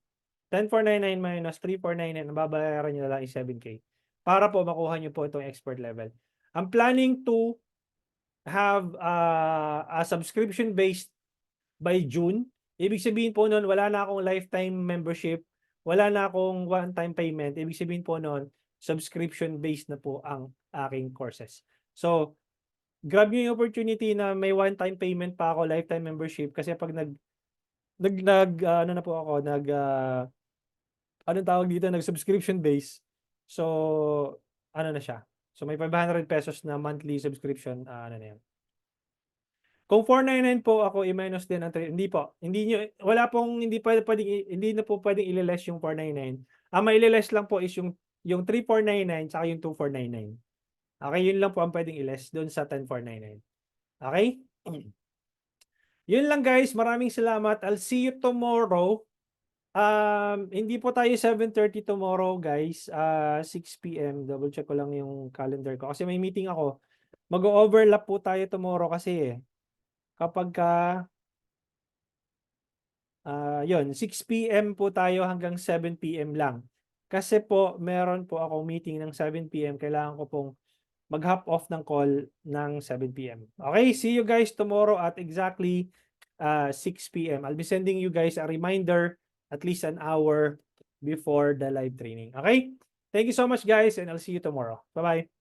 A: 10,499 minus 3,499, ang babayaran niyo na lang is 7K. Para po makuha niyo po itong expert level. I'm planning to have a subscription based by June. Ibig sabihin po noon, wala na akong lifetime membership, wala na akong one-time payment. Ibig sabihin po noon, subscription based na po ang aking courses. So, grab niyo yung opportunity na may one-time payment pa ako, lifetime membership, kasi pag anong tawag dito, nag-subscription base. So, ano na siya. So, may 500 pesos na monthly subscription. Ano na yan. Kung 499 po ako, i-minus din ang 3. Hindi po. Hindi na po pwedeng i-less yung 499. Ang mai-less lang po is yung 3499 tsaka yung 2499. Okay, yun lang po ang pwedeng i-less doon sa 10499. Okay? Yun lang guys. Maraming salamat. I'll see you tomorrow. Hindi po tayo 7:30 tomorrow, guys. 6 PM. Double check ko lang yung calendar ko kasi may meeting ako. Mag-overlap po tayo tomorrow kasi kapag yun, 6 PM po tayo hanggang 7 PM lang. Kasi po, meron po akong meeting ng 7 PM. Kailangan ko pong mag-hop off ng call ng 7 PM. Okay, see you guys tomorrow at exactly 6 PM. I'll be sending you guys a reminder at least an hour before the live training. Okay? Thank you so much, guys, and I'll see you tomorrow. Bye-bye.